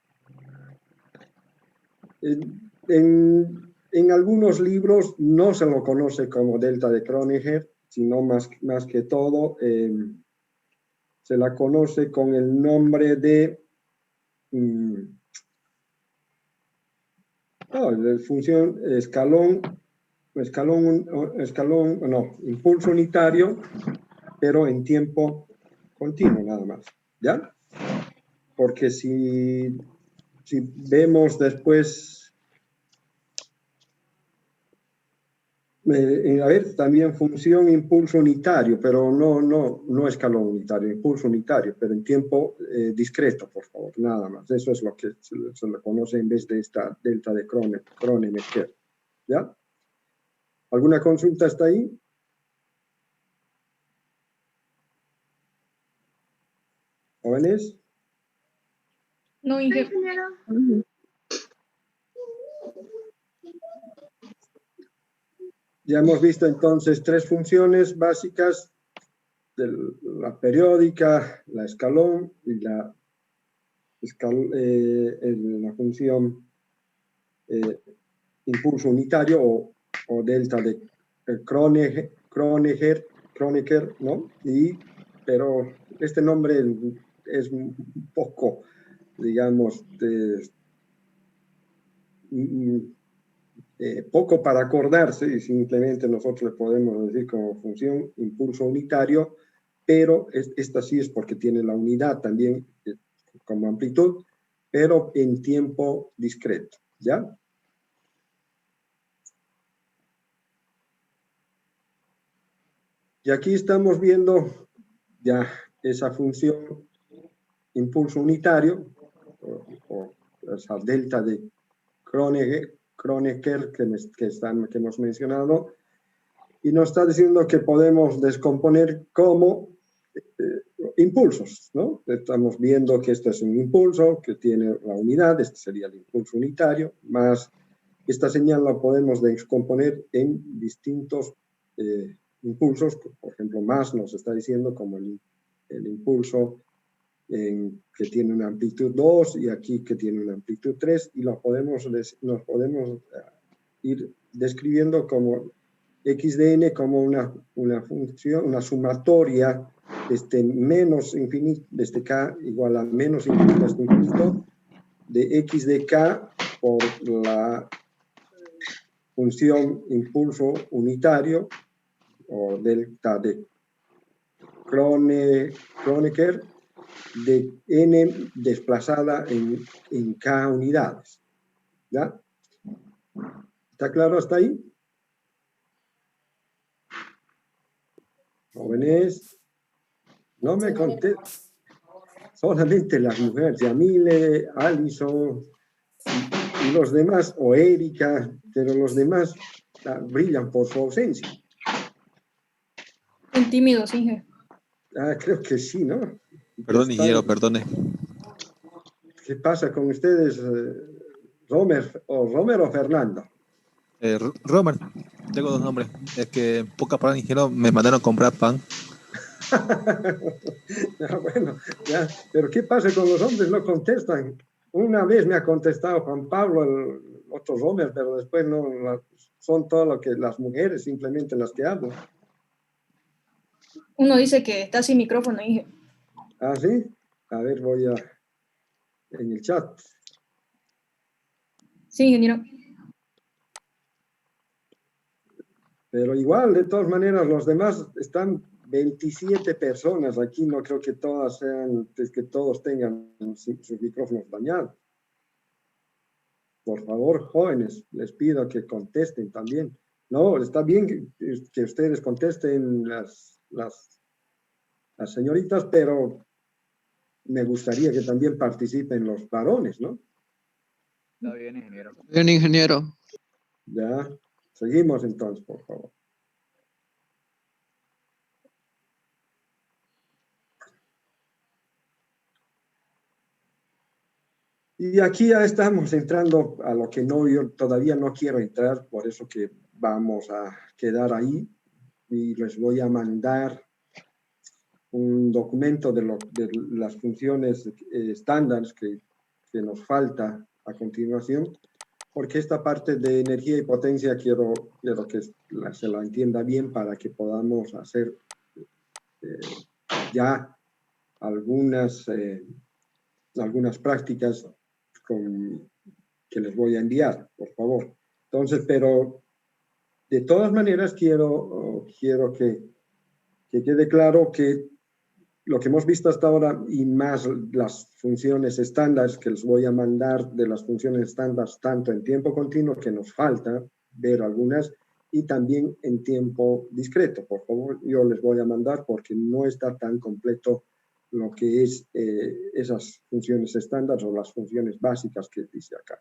En algunos libros no se lo conoce como delta de Kronecker, sino más que todo se la conoce con el nombre de función impulso unitario, pero en tiempo continuo nada más, ¿ya? Porque si vemos después, a ver, también función impulso unitario, pero no escalón unitario, impulso unitario, pero en tiempo discreto, por favor, nada más. Eso es lo que se le conoce en vez de esta delta de Kronecker, ¿ya? ¿Alguna consulta hasta ahí? ¿Jóvenes? No, Sí, ingeniero. Ya hemos visto entonces 3 funciones básicas, la periódica, la escalón y la función impulso unitario o delta de Kronecker, ¿no? Pero este nombre es un poco, digamos, poco para acordarse, y simplemente nosotros le podemos decir como función impulso unitario, pero esta sí es porque tiene la unidad también como amplitud, pero en tiempo discreto, ¿ya? Y aquí estamos viendo ya esa función impulso unitario, o esa delta de Kronecker que hemos mencionado, y nos está diciendo que podemos descomponer como impulsos, ¿no? Estamos viendo que este es un impulso que tiene la unidad, este sería el impulso unitario, más esta señal la podemos descomponer en distintos impulsos, por ejemplo, más nos está diciendo como el impulso que tiene una amplitud 2 y aquí que tiene una amplitud 3, y nos podemos ir describiendo como x de n como una función, una sumatoria desde menos infinito, desde k igual a menos infinito hasta infinito, de x de k por la función impulso unitario o delta de Kronecker de n desplazada en k unidades. ¿Ya? ¿Está claro hasta ahí? Jóvenes, no me contestan. Solamente las mujeres, Yamile, Alison y los demás, o Erika, pero los demás brillan por su ausencia. Son tímidos, Inge. Creo que sí, ¿no? Perdón, ingeniero, perdone. ¿Qué pasa con ustedes, Romer o Fernando? Romer, tengo dos nombres. Es que en pocas palabras, ingeniero, me mandaron a comprar pan. Bueno, ya, pero ¿qué pasa con los hombres? No contestan. Una vez me ha contestado Juan Pablo, el otro Romer, pero después no, son todo lo que las mujeres simplemente las que hablan. Uno dice que está sin micrófono, Inge. ¿Ah, sí? A ver, voy a... en el chat. Sí, ingeniero. Pero igual, de todas maneras, los demás están 27 personas aquí, no creo que todas sean, que todos tengan sus micrófonos dañados. Por favor, jóvenes, les pido que contesten también. No, está bien que ustedes contesten las señoritas, pero me gustaría que también participen los varones, ¿no? Está bien, ingeniero. Bien, ingeniero. Ya, seguimos entonces, por favor. Y aquí ya estamos entrando a lo que yo todavía no quiero entrar, por eso que vamos a quedar ahí y les voy a mandar un documento de las funciones estándares que nos falta a continuación, porque esta parte de energía y potencia quiero que se la entienda bien para que podamos hacer ya algunas prácticas que les voy a enviar, por favor. Entonces, pero de todas maneras quiero que quede claro que lo que hemos visto hasta ahora y más las funciones estándares que les voy a mandar de las funciones estándares tanto en tiempo continuo, que nos falta ver algunas, y también en tiempo discreto. Por favor, yo les voy a mandar porque no está tan completo lo que es esas funciones estándares o las funciones básicas que dice acá.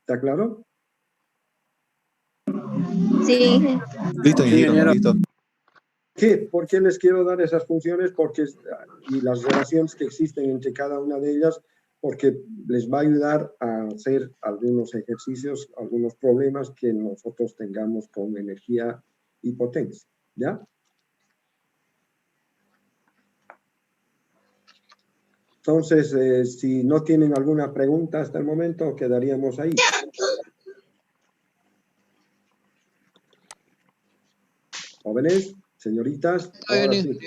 ¿Está claro? Sí. Listo, ingeniero, listo. ¿Por qué les quiero dar esas funciones? Y las relaciones que existen entre cada una de ellas, porque les va a ayudar a hacer algunos ejercicios, algunos problemas que nosotros tengamos con energía y potencia. ¿Ya? Entonces, si no tienen alguna pregunta hasta el momento, quedaríamos ahí. Jóvenes, señoritas, ahora sí.